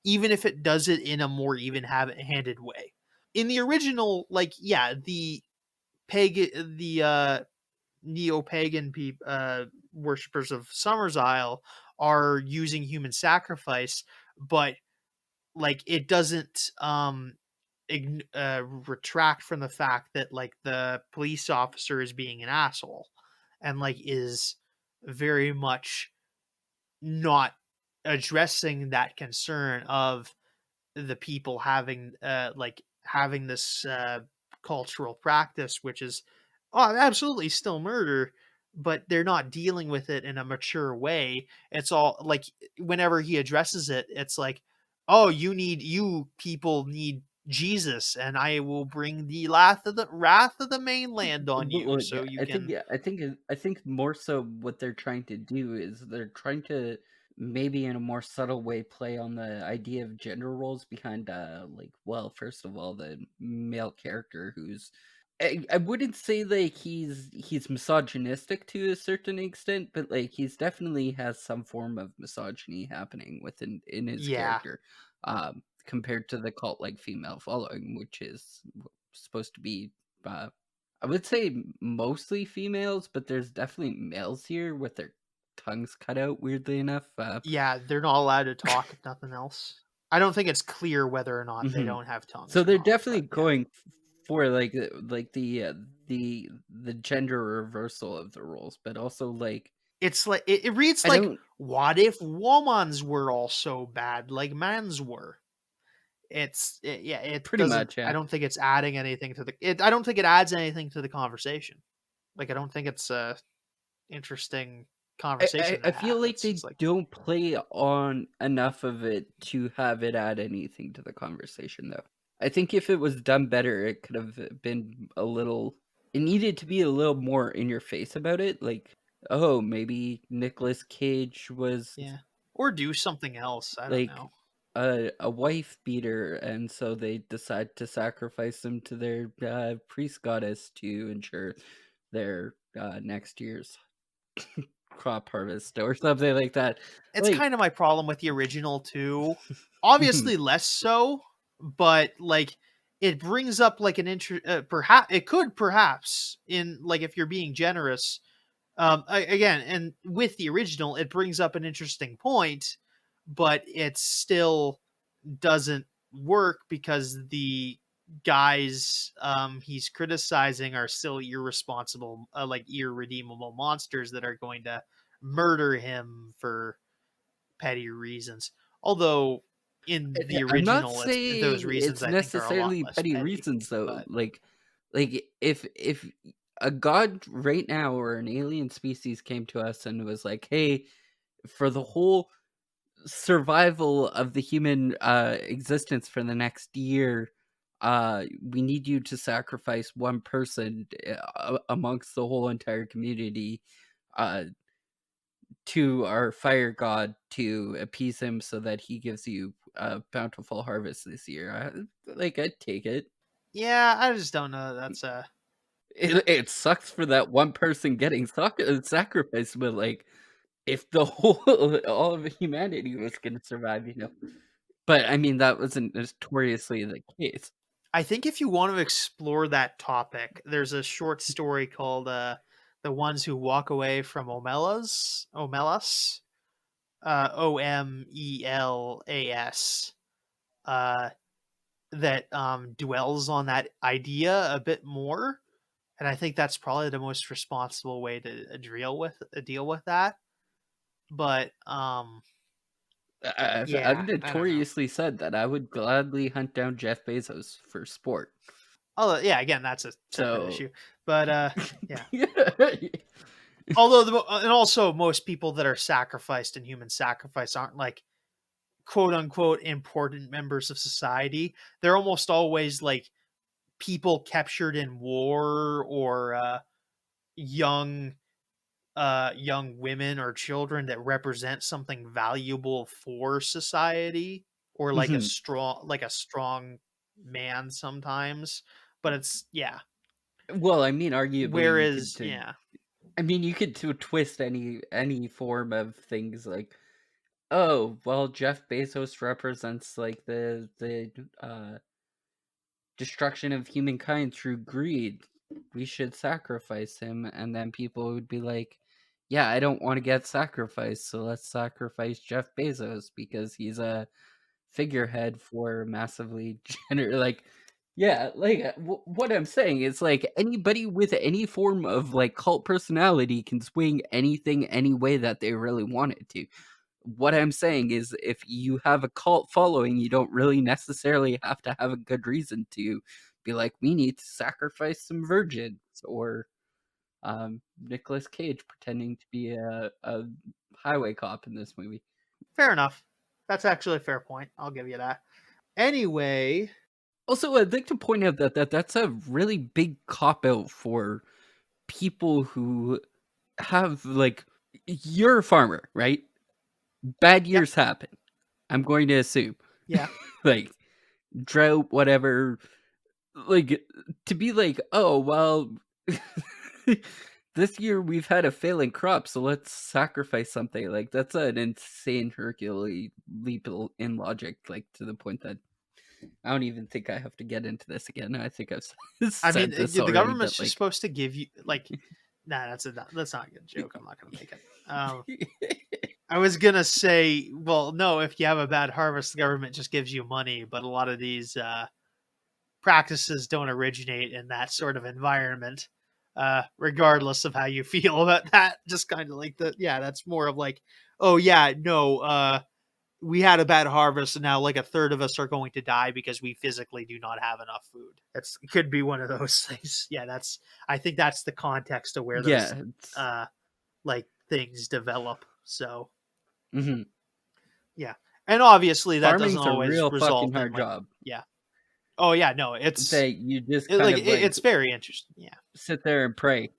even if it does it in a more even handed way. In the original, like yeah, the pagan, the neo-pagan worshippers of Summer's Isle are using human sacrifice, but like it doesn't retract from the fact that like the police officer is being an asshole and like is very much not addressing that concern of the people having like having this cultural practice, which is absolutely still murder, but they're not dealing with it in a mature way. It's all like whenever he addresses it, it's like, oh, you people need Jesus, and I will bring the wrath of the mainland on you, Well, so you can. yeah, I think more so what they're trying to do is they're trying to maybe in a more subtle way play on the idea of gender roles behind like, well, first of all, the male character who's I wouldn't say like he's misogynistic to a certain extent, but like he's definitely has some form of misogyny happening within in his Yeah, character, compared to the cult like female following, which is supposed to be uh I would say mostly females, but there's definitely males here with their tongues cut out, weirdly enough. yeah, they're not allowed to talk if nothing else. I don't think it's clear whether or not they Mhm. don't have So tongues or they're not, definitely but yeah. going for like the gender reversal of the roles, but also like It's like it reads I like, don't what if women's were also bad like men's were? Yeah, it pretty doesn't. much, I yeah. don't think it's adding anything to the. I don't think it adds anything to the conversation. Like I don't think it's a interesting conversation to I have. feel like It's they just like, don't play on enough of it to have it add anything to the conversation, though. I think if it was done better, it could have been a little. It needed to be a little more in your face about it. Like, oh, maybe Nicolas Cage was yeah, or do something else. I don't like know. a wife beater, and so they decide to sacrifice him to their priest goddess to ensure their next year's. crop harvest or something like that. It's Like, kind of my problem with the original too. Obviously less so, but like it brings up like an perhaps it could perhaps in like if you're being generous again, and with the original it brings up an interesting point, but it still doesn't work because the guys he's criticizing are still irresponsible, like irredeemable monsters that are going to murder him for petty reasons. Although in the I'm not original, it's those saying reasons it's I think are a lot necessarily less petty petty. reasons though. But Like if a god right now or an alien species came to us and was like, "Hey, for the whole survival of the human existence for the next year, we need you to sacrifice one person amongst the whole entire community uh to our fire god to appease him so that he gives you a bountiful harvest this year." I'd take it. yeah, I just don't know. That's It sucks for that one person getting sacrificed, but like if the whole all of humanity was going to survive, you know. But I mean, that wasn't notoriously the case. I think if you want to explore that topic, there's a short story called "The Ones Who Walk Away from Omelas, Omelas, uh, that dwells on that idea a bit more, and I think that's probably the most responsible way to deal with that. But I've yeah, I don't know. notoriously said that I would gladly hunt down Jeff Bezos for sport. Oh yeah, again, that's a separate So, issue. But yeah. Although and also most people that are sacrificed in human sacrifice aren't like quote unquote important members of society. They're almost always like people captured in war or young young women or children that represent something valuable for society, or Mhm. like a strong man sometimes. But it's yeah. Well, I mean, arguably, you could. Whereas yeah. I mean, you could twist any form of things like, oh, well, Jeff Bezos represents like the destruction of humankind through greed. We should sacrifice him, and then people would be like, yeah, I don't want to get sacrificed, so let's sacrifice Jeff Bezos because he's a figurehead for massively like, yeah, like what I'm saying is like anybody with any form of like cult personality can swing anything any way that they really want it to. What I'm saying is if you have a cult following, you don't really necessarily have to have a good reason to be like, we need to sacrifice some virgins, or Nicolas Cage pretending to be a highway cop in this movie. Fair enough. That's actually a fair point. I'll give you that. Anyway, Also, I'd like to point out that's a really big cop out for people who have like, you're a farmer, right? Bad yep, years happen. I'm going to assume, yeah. like drought, whatever. Like to be like, oh well, this year we've had a failing crop, so let's sacrifice something. Like that's an insane Herculean leap in logic. Like to the point that I don't even think I have to get into this again. I think I've I mean, said this the already, government's but just like, supposed to give you like, nah, that's not a good joke. I'm not gonna make it. I was gonna say, well, no, if you have a bad harvest, the government just gives you money, but a lot of these practices don't originate in that sort of environment. Regardless of how you feel about that, just kind of like yeah, that's more of like, oh yeah, no, we had a bad harvest and now like a third of us are going to die because we physically do not have enough food. It could be one of those things. Yeah, I think that's the context of where those yeah, like things develop. So mhm. yeah, and obviously that doesn't Farming's a always real fucking result in hard like job yeah. Oh yeah, no, it's that you just it, kind like of like it's very interesting. Yeah, sit there and pray,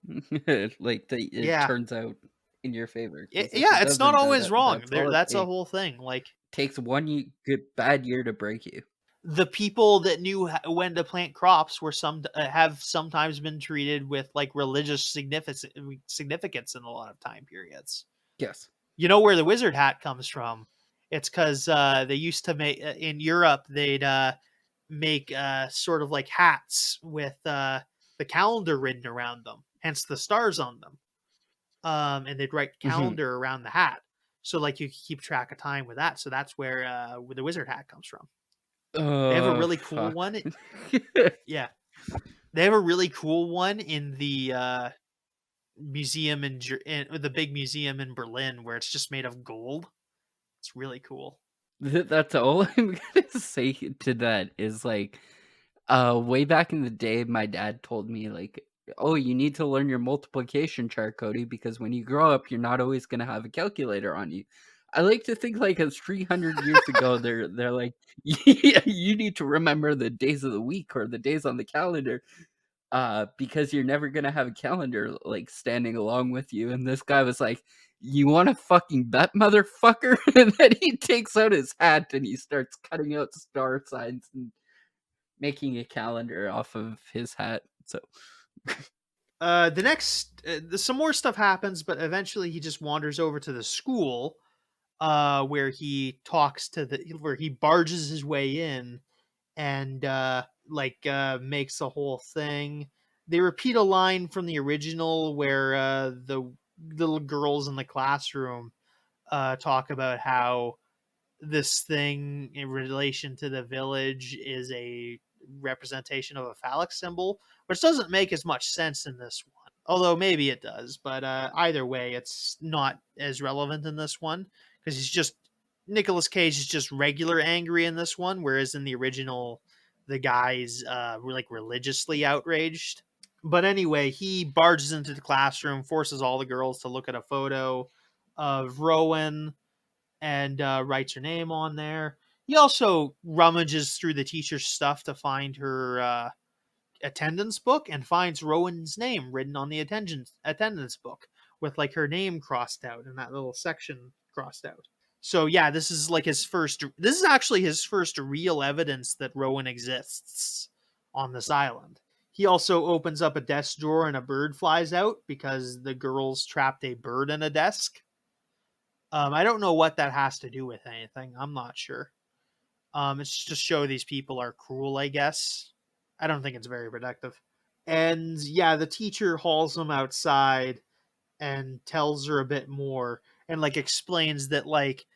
like that it yeah, turns out in your favor. Because if yeah. it It's not doesn't, always wrong. that's There, all it that's a takes. whole thing. Like Takes one good bad year to break you. the people that knew when to plant crops were have sometimes been treated with like religious significance in a lot of time periods. Yes. You know where the wizard hat comes from? It's because they used to make in Europe. They'd make sort of like hats with the calendar written around them, hence the stars on them. And they'd write Hmm. calendar around the hat, so like you could keep track of time with that. So that's where the wizard hat comes from. They have a Oh, really cool fuck. one. Yeah, they have a really cool one in the museum in the big museum in Berlin, where it's just made of gold. It's really cool. That's all I'm gonna say to that is like, way back in the day, my dad told me like, "Oh, you need to learn your multiplication chart, Cody, because when you grow up, you're not always gonna have a calculator on you." I like to think like it's 300 years ago. They're like, "Yeah, you need to remember the days of the week or the days on the calendar, because you're never gonna have a calendar like standing along with you." And this guy was like, "You want to fucking bet, motherfucker?" And then he takes out his hat and he starts cutting out star signs and making a calendar off of his hat. So The next, some more stuff happens, but eventually he just wanders over to the school, where he talks to where he barges his way in and makes the whole thing. They repeat a line from the original where the little girls in the classroom talk about how this thing in relation to the village is a representation of a phallic symbol, which doesn't make as much sense in this one. Although maybe it does, but either way, it's not as relevant in this one because he's just Nicolas Cage is just regular angry in this one, whereas in the original, the guy's like religiously outraged. But anyway, he barges into the classroom, forces all the girls to look at a photo of Rowan, and writes her name on there. He also rummages through the teacher's stuff to find her attendance book and finds Rowan's name written on the attendance book with like her name crossed out in that little section crossed out. So yeah, this is like his first. This is actually his first real evidence that Rowan exists on this island. He also opens up a desk drawer and a bird flies out because the girls trapped a bird in a desk. I don't know what that has to do with anything. I'm not sure. It's just show these people are cruel, I guess. I don't think it's very productive. And yeah, the teacher hauls them outside and tells her a bit more and like explains that like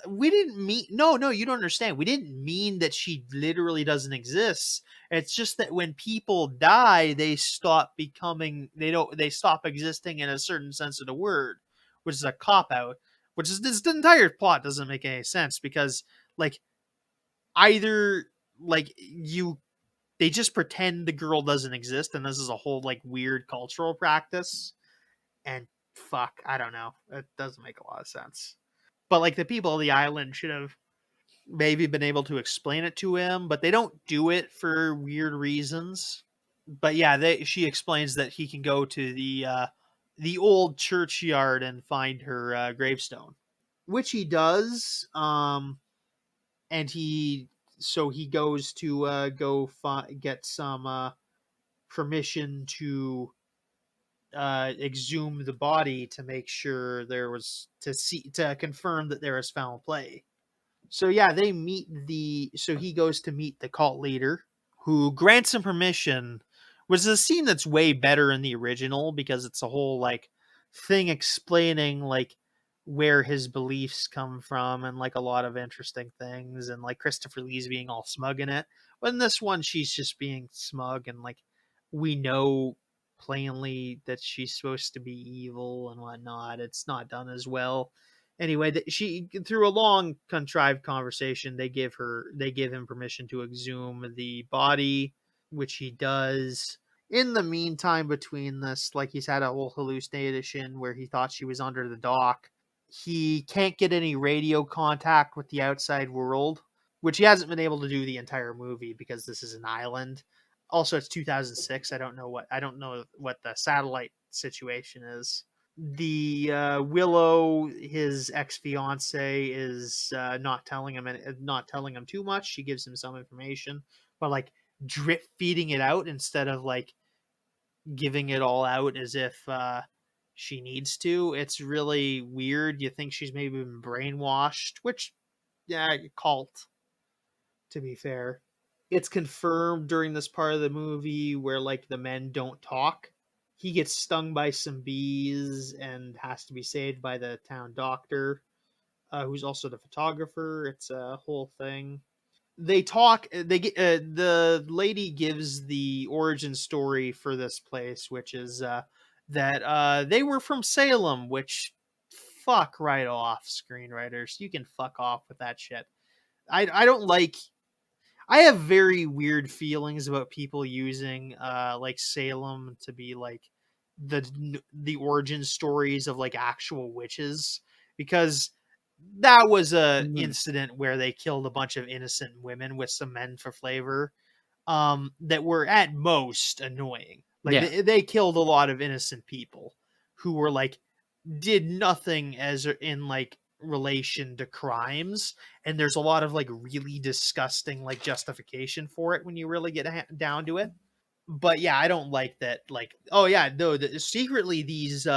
we didn't mean no, you don't understand. We didn't mean that she literally doesn't exist. It's just that when people die, they stop becoming they stop existing in a certain sense of the word, which is a cop out. Which is this entire plot doesn't make any sense because like either like you they just pretend the girl doesn't exist and this is a whole like weird cultural practice and fuck, I don't know. It doesn't make a lot of sense. But like the people of the island should have maybe been able to explain it to him, but they don't do it for weird reasons. But yeah, she explains that he can go to the old churchyard and find her gravestone, which he does. And he goes to get some permission to exhume the body to make sure there was to confirm that there was foul play. So yeah, so he goes to meet the cult leader who grants him permission, which is a scene that's way better in the original because it's a whole like thing explaining like where his beliefs come from and like a lot of interesting things and like Christopher Lee's being all smug in it. But in this one she's just being smug and like we know plainly that she's supposed to be evil and whatnot. It's not done as well. Anyway, she through a long contrived conversation, they give him permission to exhume the body, which he does. In the meantime, between this, like he's had a whole hallucination where he thought she was under the dock. He can't get any radio contact with the outside world, which he hasn't been able to do the entire movie because this is an island. Also, it's 2006. I don't know what the satellite situation is. the Willow, his ex-fiance, is not telling him too much. She gives him some information, but like drip feeding it out instead of like giving it all out as if she needs to. It's really weird. You think she's maybe been brainwashed, which, yeah, cult, to be fair. It's confirmed during this part of the movie where like the men don't talk. He gets stung by some bees and has to be saved by the town doctor, who's also the photographer. It's a whole thing. They talk. They get the lady gives the origin story for this place, which is that they were from Salem. Which, fuck right off, screenwriters. You can fuck off with that shit. I don't like. I have very weird feelings about people using like Salem to be like the origin stories of like actual witches, because that was a Mhm. incident where they killed a bunch of innocent women with some men for flavor, that were at most annoying. Like Yeah. they killed a lot of innocent people who were like did nothing as in like relation to crimes, and there's a lot of like really disgusting like justification for it when you really get down to it. But yeah, I don't like that. Like, oh yeah, no, secretly these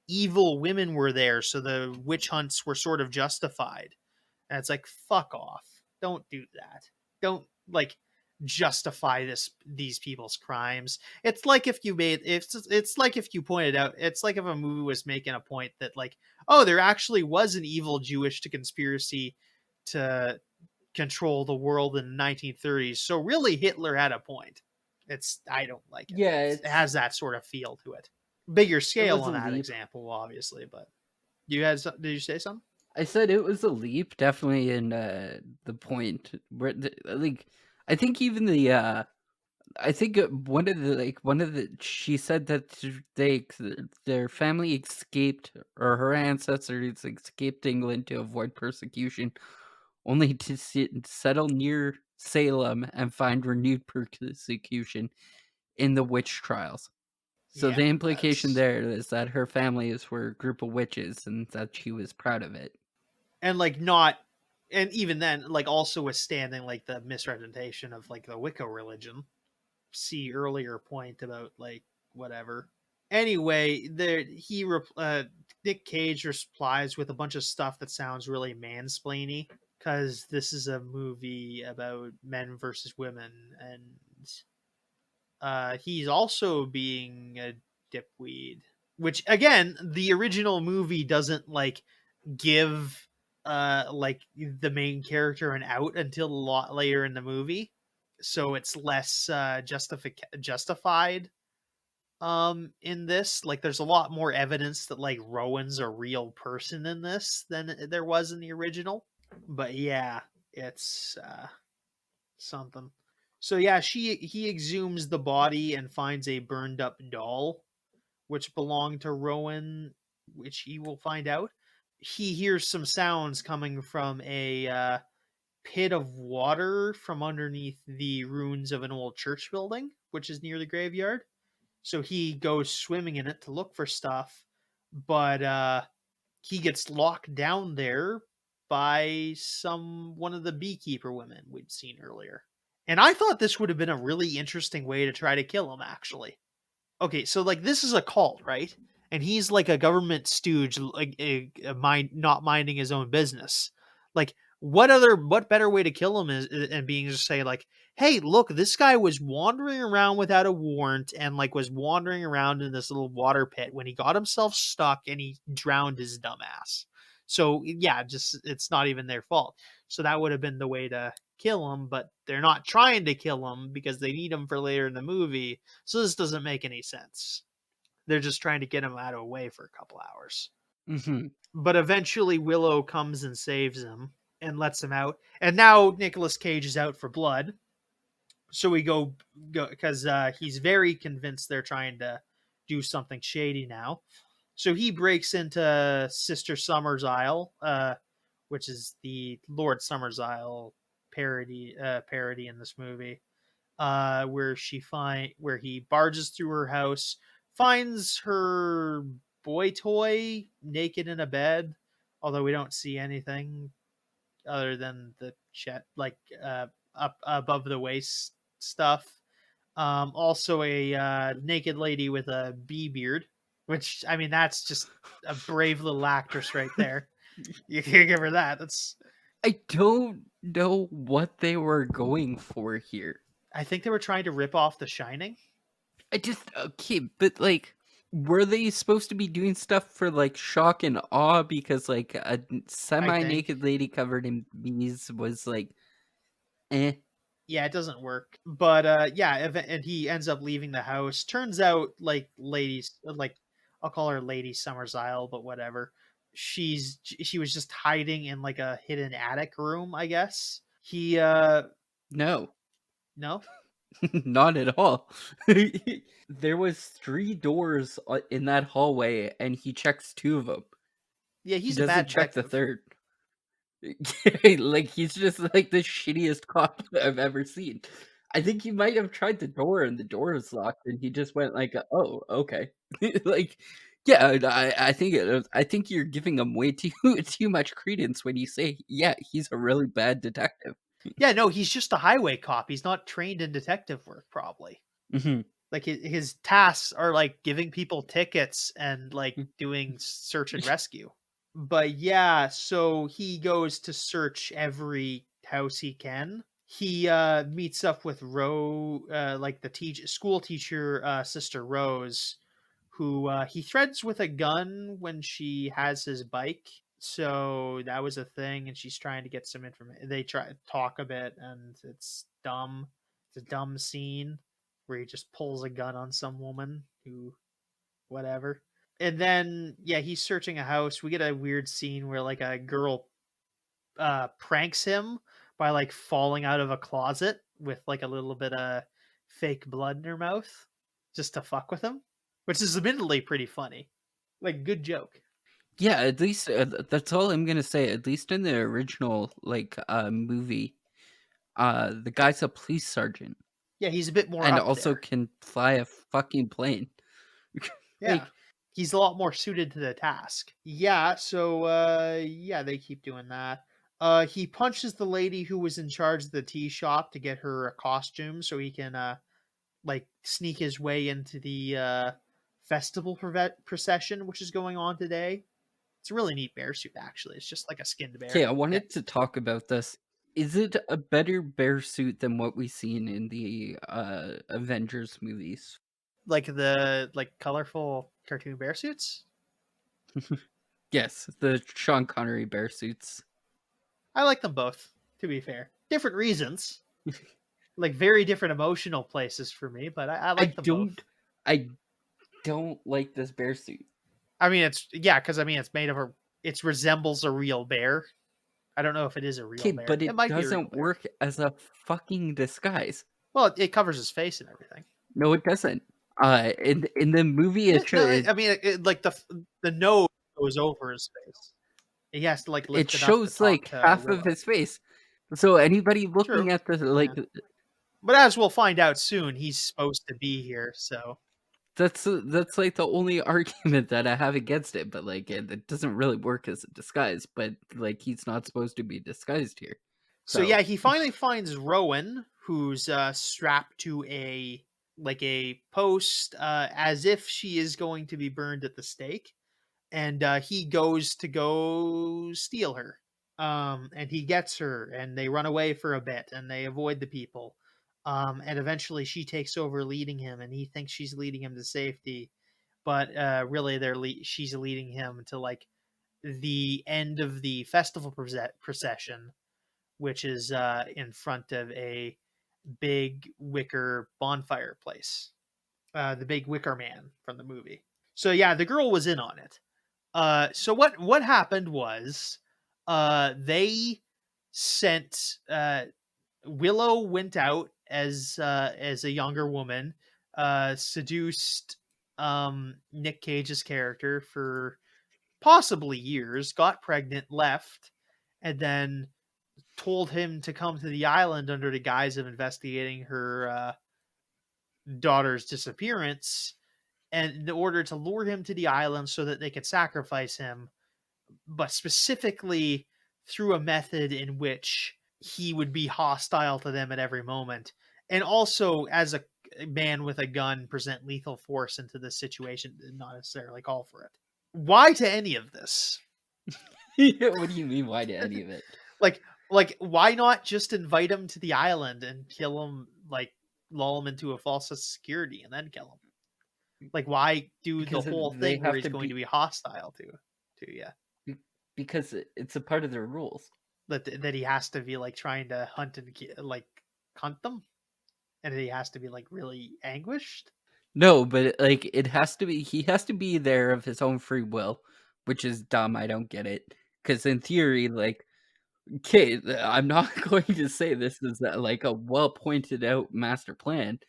evil women were there, so the witch hunts were sort of justified. And it's like, fuck off. Don't do that. Don't like justify these people's crimes. It's like if you made it's like if you pointed out, it's like if a movie was making a point that like, oh, there actually was an evil Jewish to conspiracy to control the world in the 1930s. So really Hitler had a point. It's I don't like it. Yeah, It has that sort of feel to it. Bigger it scale was a on that leap. example, obviously, but you had did you say something? I said it was a leap, definitely in the point where like I think even the I think one of the she said that they their family escaped, or her ancestors escaped England to avoid persecution, only to settle near Salem and find renewed persecution in the witch trials. So Yeah, the implication that's there is that her families were a group of witches and that she was proud of it. and like not and even then like also withstanding like the misrepresentation of like the Wicca religion. See earlier point about like whatever. Anyway, there Nick Cage replies with a bunch of stuff that sounds really mansplainy, because this is a movie about men versus women, and he's also being a dipweed, which again the original movie doesn't like give like the main character an out until a lot later in the movie, so it's less justified in this. Like there's a lot more evidence that like Rowan's a real person in this than there was in the original. But yeah, it's something. So yeah, he exhumes the body and finds a burned up doll which belonged to Rowan, which he will find out. He hears some sounds coming from a pit of water from underneath the ruins of an old church building, which is near the graveyard. So he goes swimming in it to look for stuff, but he gets locked down there by one of the beekeeper women we'd seen earlier. And I thought this would have been a really interesting way to try to kill him, actually. Okay, so like this is a cult, right? And he's like a government stooge, like not minding his own business. Like, what better way to kill him is and being just say like, hey, look, this guy was wandering around without a warrant and like was wandering around in this little water pit when he got himself stuck and he drowned his dumbass. So yeah, just it's not even their fault. So that would have been the way to kill him, but they're not trying to kill him because they need him for later in the movie, so this doesn't make any sense. They're just trying to get him out of the way for a couple hours. Hmm. But eventually Willow comes and saves him and lets him out. And now Nicolas Cage is out for blood. So we go because he's very convinced they're trying to do something shady now. So he breaks into Sister Summer's Isle, which is the Lord Summer's Isle parody in this movie, where he barges through her house, finds her boy toy naked in a bed, although we don't see anything other than the up above the waist stuff. Also a naked lady with a bee beard, which I mean that's just a brave little actress right there. You can give her that. That's I don't know what they were going for here. I think they were trying to rip off The Shining. I just okay, but like, were they supposed to be doing stuff for like shock and awe? Because like a I think. semi-naked lady covered in bees was like, eh. Yeah, it doesn't work. But yeah, and he ends up leaving the house. Turns out, like I'll call her Lady Summer's Isle, but whatever. She was just hiding in like a hidden attic room, I guess. He No, no, not at all. There was 3 doors in that hallway, and he checks 2 of them. yeah, He he's a bad doesn't check the detective. third. Like, he's just like the shittiest cop I've ever seen. I think he might have tried the door and the door was locked, and he just went like, "Oh, okay." Like, yeah, I think you're giving him way too too much credence when you say, "Yeah, he's a really bad detective." Yeah, no, he's just a highway cop. He's not trained in detective work, probably. Mhm. Like his tasks are like giving people tickets and like doing search and rescue. But yeah, so he goes to search every house he can. He meets up with like the school teacher, Sister Rose, who he threatens with a gun when she has his bike. So that was a thing, and she's trying to get some information. They try to talk a bit, and it's dumb. It's a dumb scene where he just pulls a gun on some woman who, whatever. And then yeah, he's searching a house. We get a weird scene where like a girl pranks him by like falling out of a closet with like a little bit of fake blood in her mouth just to fuck with him, which is admittedly pretty funny. Like good joke. Yeah, at least that's all I'm gonna say. At least in the original like movie, the guy's a police sergeant Yeah, he's a bit more and up also there. can fly a fucking plane. Yeah. Like, He's a lot more suited to the task. Yeah, so yeah, they keep doing that. He punches the lady who was in charge of the tea shop to get her a costume so he can like sneak his way into the festival procession which is going on today. It's a really neat bear suit actually. It's just like a skinned bear. okay, I Yeah. wanted to talk about this. Is it a better bear suit than what we've seen in the Avengers movies? Like the colorful cartoon bear suits. Yes, the Sean Connery bear suits. I like them both, to be fair. Different reasons. Like very different emotional places for me, but I I like them both. don't I don't like this bear suit. I mean, it's yeah, because I mean, it's made of it resembles a real bear. I don't know if it is a real Okay, bear. but It it might be a real doesn't bear. work as a fucking disguise. Well, it covers his face and everything. No, it doesn't. In the movie, No, I mean, like the nose goes over his face. He has to like it lift it up to shows talk like to half of Willow. his face. So anybody True. looking at the like, Yeah. But as we'll find out soon, he's supposed to be here. So that's like the only argument that I have against it. But like, it doesn't really work as a disguise. But like, he's not supposed to be disguised here. yeah, So he finally finds Rowan, who's strapped to a post, as if she is going to be burned at the stake, and he goes to go steal her. And he gets her, and they run away for a bit, and they avoid the people. And eventually, she takes over leading him, and he thinks she's leading him to safety, but really, she's leading him to like the end of the festival procession, which is in front of a big wicker bonfire place. The big wicker man from the movie. So yeah, the girl was in on it. So what happened was they sent Willow went out as a younger woman, seduced Nick Cage's character for possibly years, got pregnant, left, and then told him to come to the island under the guise of investigating her daughter's disappearance. and in order to lure him to the island so that they could sacrifice him, but specifically through a method in which he would be hostile to them at every moment, and also as a man with a gun present lethal force into this situation and not necessarily call for it. Why to any of this? What do you mean? Why to any of it? like why not just invite him to the island and kill him, like lull him into a false sense of security and then kill him? Like, why do the Because whole they thing where have he's to going to be be hostile to you? because it's a part of their rules. That he has to be like trying to hunt and like hunt them, and he has to be like really anguished. No, but like it has to be. He has to be there of his own free will, which is dumb. I don't get it. Because in theory, like, okay, I'm not going to say this is like a well pointed out master plan,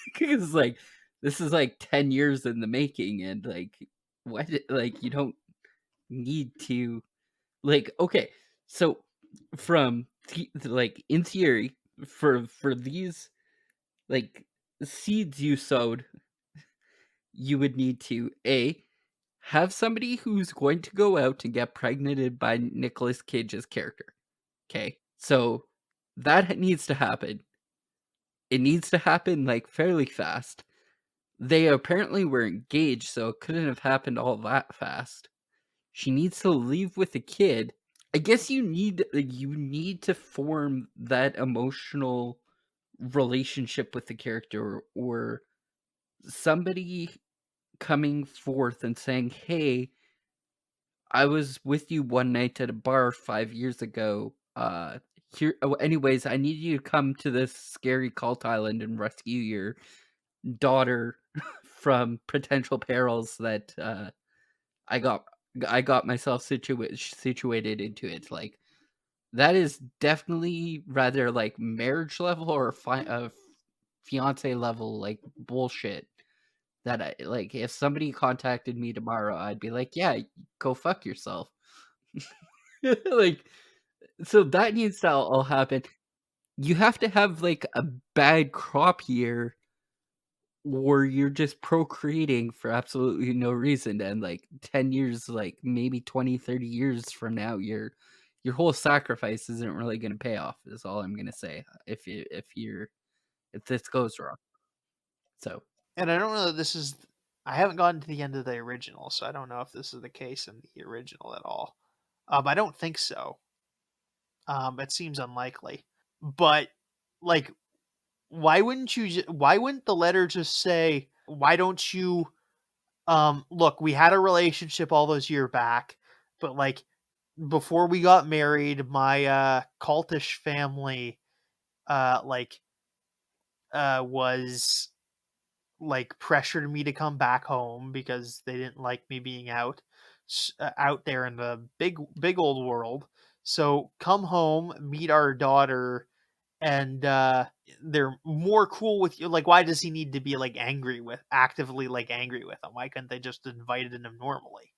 because like this is like 10 years in the making, and like what? Like you don't need to like. Okay, so from like in theory, for these like seeds you sowed, you would need to A, have somebody who's going to go out and get pregnanted by Nicolas Cage's character. Okay. So that needs to happen. It needs to happen like fairly fast. They apparently were engaged, so it couldn't have happened all that fast. She needs to leave with a kid. I guess you need to form that emotional relationship with the character, or somebody coming forth and saying, "Hey, I was with you one night at a bar 5 years ago. Anyways, I need you to come to this scary cult island and rescue your daughter from potential perils that I got I got myself situated into it." Like that is definitely rather like marriage level or fiance level like bullshit. That I like, if somebody contacted me tomorrow, I'd be like, "Yeah, go fuck yourself." Like, so that needs to all happen. You have to have, like, a bad crop year, or you're just procreating for absolutely no reason, and, like, 10 years, like, maybe 20, 30 years from now, your whole sacrifice isn't really gonna pay off, is all I'm gonna say, if this goes wrong. So, And I don't know that this is. I haven't gotten to the end of the original, so I don't know if this is the case in the original at all. I don't think so. It seems unlikely. But like, why wouldn't you? Why wouldn't the letter just say, "Why don't you look, we had a relationship all those years back, but like before we got married, my cultish family like was like pressured me to come back home because they didn't like me being out there in the big old world. So come home, meet our daughter, and they're more cool with you. Like, why does he need to be like actively like angry with them? Why couldn't they just invite him normally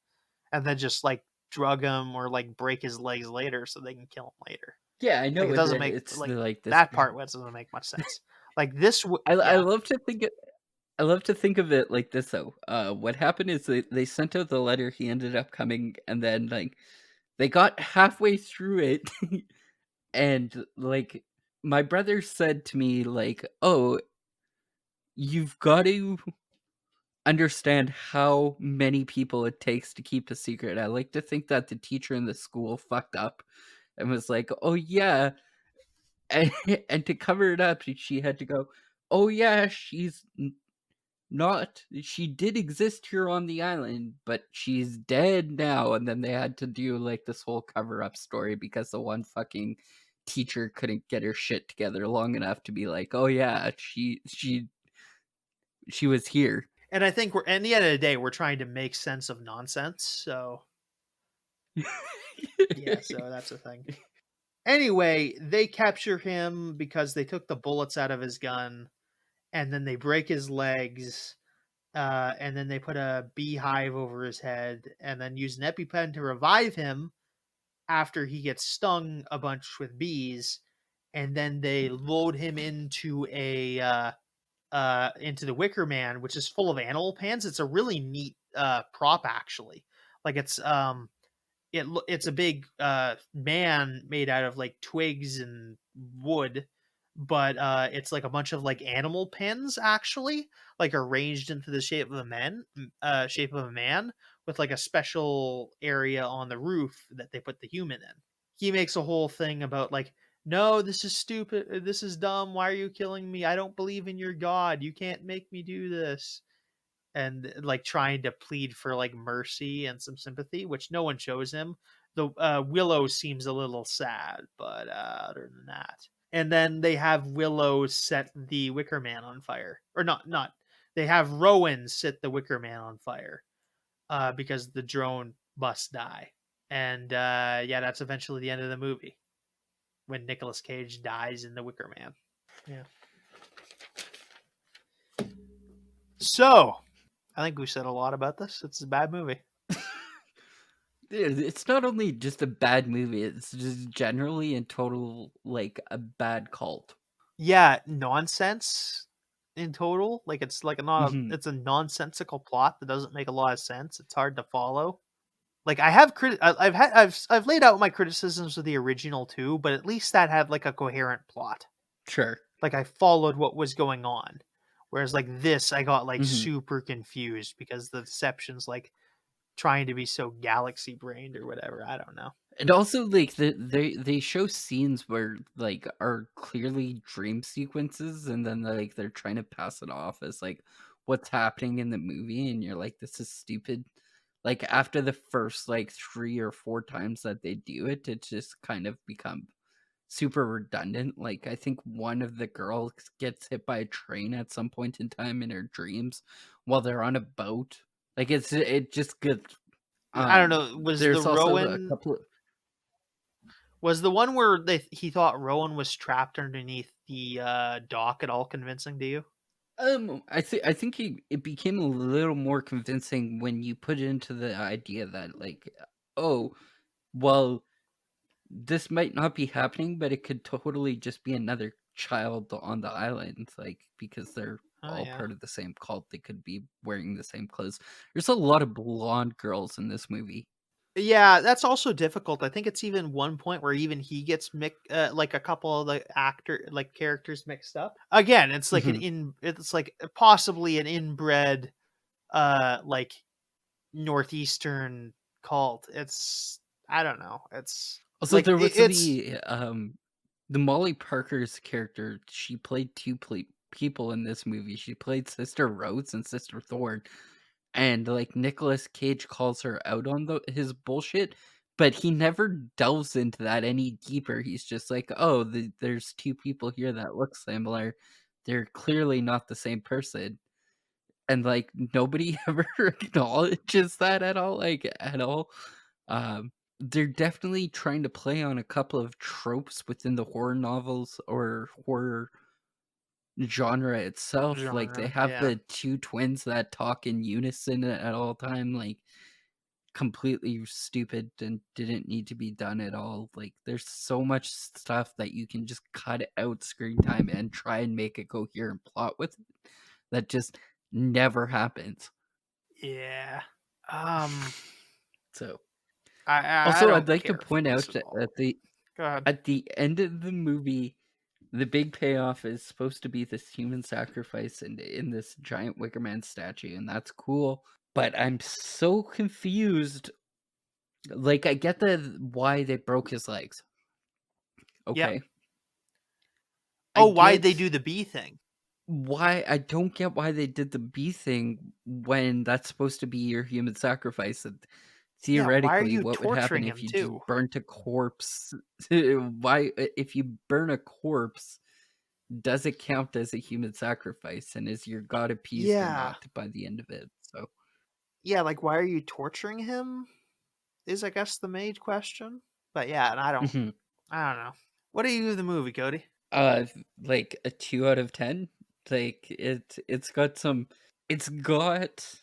and then just like drug him or like break his legs later so they can kill him later? yeah, I Like, know it that doesn't make it's like like this. that part doesn't make much sense. Like I yeah. love to think I love to think of it like this though. What happened is they sent out the letter. He ended up coming, and then like they got halfway through it, and like my brother said to me, like, "Oh, you've got to understand how many people it takes to keep a secret." I like to think that the teacher in the school fucked up and was like, "Oh yeah," and, and to cover it up, she had to go, "Oh yeah, not she did exist here on the island, but she's dead now." And then they had to do like this whole cover up story because the one fucking teacher couldn't get her shit together long enough to be like, "Oh yeah, she was here." And I think we're at the end of the day, we're trying to make sense of nonsense. So yeah, so that's the thing. Anyway, they capture him because they took the bullets out of his gun, and then they break his legs, and then they put a beehive over his head, and then use an EpiPen to revive him after he gets stung a bunch with bees, and then they load him into a into the Wickerman, which is full of animal pens. It's a really neat prop, actually. Like it's a big man made out of like twigs and wood, but it's like a bunch of like animal pens, actually, like arranged into the shape of a man, with like a special area on the roof that they put the human in. He makes a whole thing about like, no, this is stupid, this is dumb, why are you killing me, I don't believe in your god, you can't make me do this, and like trying to plead for like mercy and some sympathy, which no one shows him. The Willow seems a little sad, but other than that, and then they have Willow set the Wicker Man on fire, or not. They have Rowan set the Wicker Man on fire, because the drone must die, and yeah, that's eventually the end of the movie when Nicolas Cage dies in the Wicker Man. Yeah. So I think we said a lot about this. It's a bad movie. It's not only just a bad movie, it's just generally in total like a bad cult. Yeah, nonsense in total. Like it's like Mhm. it's a nonsensical plot that doesn't make a lot of sense. It's hard to follow. Like I have I've laid out my criticisms of the original too, but at least that had like a coherent plot. Sure. Like I followed what was going on. Whereas like this, I got like Mhm. super confused because the deception's like trying to be so galaxy brained or whatever. I don't know. And also, like they show scenes where like are clearly dream sequences, and then like they're trying to pass it off as like what's happening in the movie, and you're like, this is stupid. Like after the first like 3 or 4 times that they do it, it just kind of become super redundant. Like I think one of the girls gets hit by a train at some point in time in her dreams while they're on a boat. Like it just gets I don't know. Was the there's also a Rowan couple of Was the one where he thought Rowan was trapped underneath the dock at all convincing to you? I think it became a little more convincing when you put it into the idea that like, oh, well, this might not be happening, but it could totally just be another child on the island, like because they're Oh all yeah. part of the same cult. They could be wearing the same clothes. There's a lot of blonde girls in this movie. Yeah, that's also difficult. I think it's even one point where even he gets like a couple of the characters mixed up. Again, Mhm. it's like possibly an inbred like northeastern cult. It's I don't know. It's Also, like there was it's the Molly Parker's character. She played two people in this movie. She played Sister Rose and Sister Thorn, and like Nicolas Cage calls her out on his bullshit, but he never delves into that any deeper. He's just like, "Oh, there's two people here that look similar. They're clearly not the same person." And like nobody ever acknowledges that at all, like at all. They're definitely trying to play on a couple of tropes within the horror novels or horror genre itself. Like they genre. have Yeah. the two twins that talk in unison at all time, like completely stupid and didn't need to be done at all. Like there's so much stuff that you can just cut out screen time and try and make a coherent plot with it that just never happens. Yeah. Um So I also I'd don't like to care for point this out at that all. Go ahead. at the end of the movie, the big payoff is supposed to be this human sacrifice in this giant Wicker Man statue, and that's cool. But I'm so confused. Like I get why they broke his legs. Yep. Okay. I Oh, why'd they get do the bee thing? why I don't get why they did the bee thing when that's supposed to be your human sacrifice. And Yeah, why are theoretically, you what would happen torturing if him you just too? burnt a corpse? Why, if you burn a corpse, does it count as a human sacrifice? And is your god appeased or Yeah. not by the end of it? So, Yeah, like why are you torturing him? Is I guess the main question. But yeah, and mhm. I don't know. What do you give the movie, Cody? uh, like a 2 out of 10. Like it's got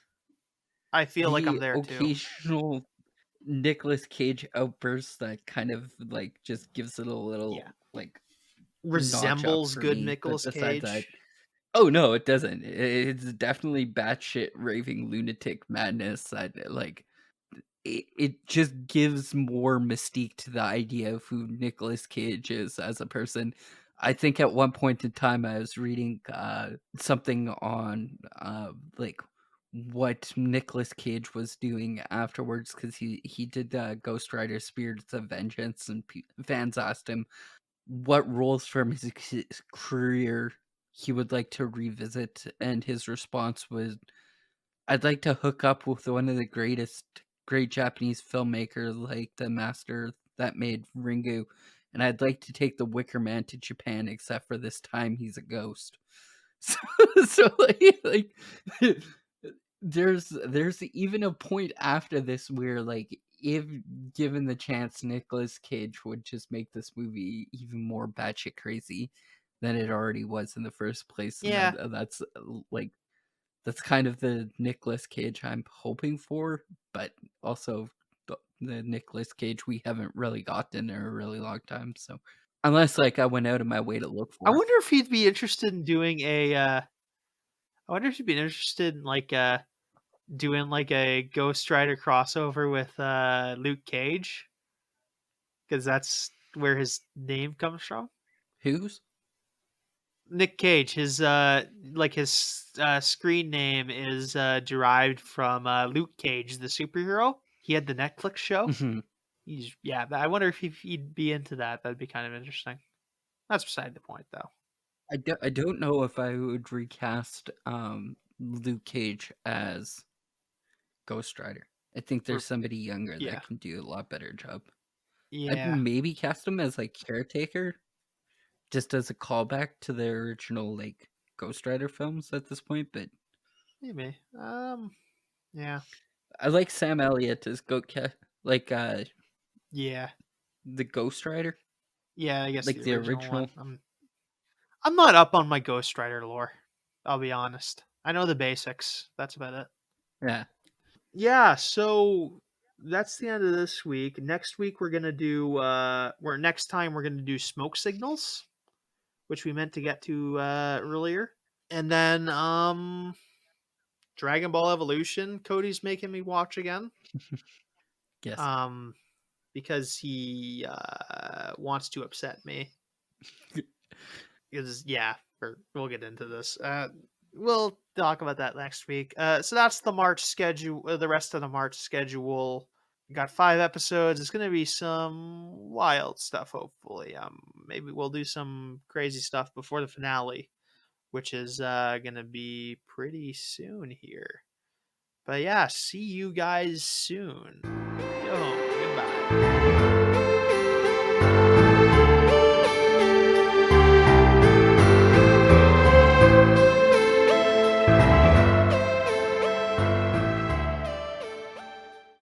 I feel like I'm the there too. occasional Nicolas Cage outburst that kind of like just gives it a little Yeah. like notch up Resembles for good me. But Nicolas besides that, Cage. Oh, no, it doesn't. It's definitely batshit raving lunatic madness that, like, it just gives more mystique to the idea of who Nicolas Cage is as a person. I think at one point in time I was reading, something on, like, what Nicolas Cage was doing afterwards because he did, Ghost Rider: Spirits of Vengeance, and fans asked him what roles from his career he would like to revisit, and his response was, "I'd like to hook up with one of the great Japanese filmmakers, like the master that made Ringu, and I'd like to take the Wickerman to Japan, except for this time he's a ghost." So, so like there's even a point after this where, like, if given the chance, Nicolas Cage would just make this movie even more batshit crazy than it already was in the first place, and Yeah, that's like that's kind of the Nicolas Cage I'm hoping for, but also the Nicolas Cage we haven't really gotten in a really long time. So unless, like, I went out of my way to look I for. wonder if he'd be interested in doing a. I wonder if he'd be interested in like doing like a Ghost Rider crossover with Luke Cage, because that's where his name comes from. Who's? Nick Cage, his his screen name is derived from Luke Cage, the superhero. He had the Netflix show. Mhm. He's yeah. I wonder if he'd be into that. That'd be kind of interesting. That's beside the point, though. I don't know if I would recast Luke Cage as Ghost Rider. I think For there's somebody younger yeah, that can do a lot better job. I'd yeah, maybe cast him as, like, caretaker, just as a callback to the original, like, Ghost Rider films at this point, but maybe. Yeah, I like Sam Elliott as like, yeah, the Ghost Rider, yeah. I guess like the the original one. original. I'm not up on my Ghost Rider lore. I'll be honest. I know the basics. That's about it. Yeah. Yeah, so that's the end of this week. Next week we're gonna do next time we're gonna do smoke signals, which we meant to get to earlier. And then Dragon Ball Evolution, Cody's making me watch again. Yes. Um because he wants to upset me. Because yeah, we'll get into this. We'll talk about that next week. So that's the March schedule. The rest of the March schedule. We got 5 episodes. It's gonna be some wild stuff. Hopefully, maybe we'll do some crazy stuff before the finale, which is gonna be pretty soon here. But yeah, see you guys soon. Go home. Goodbye.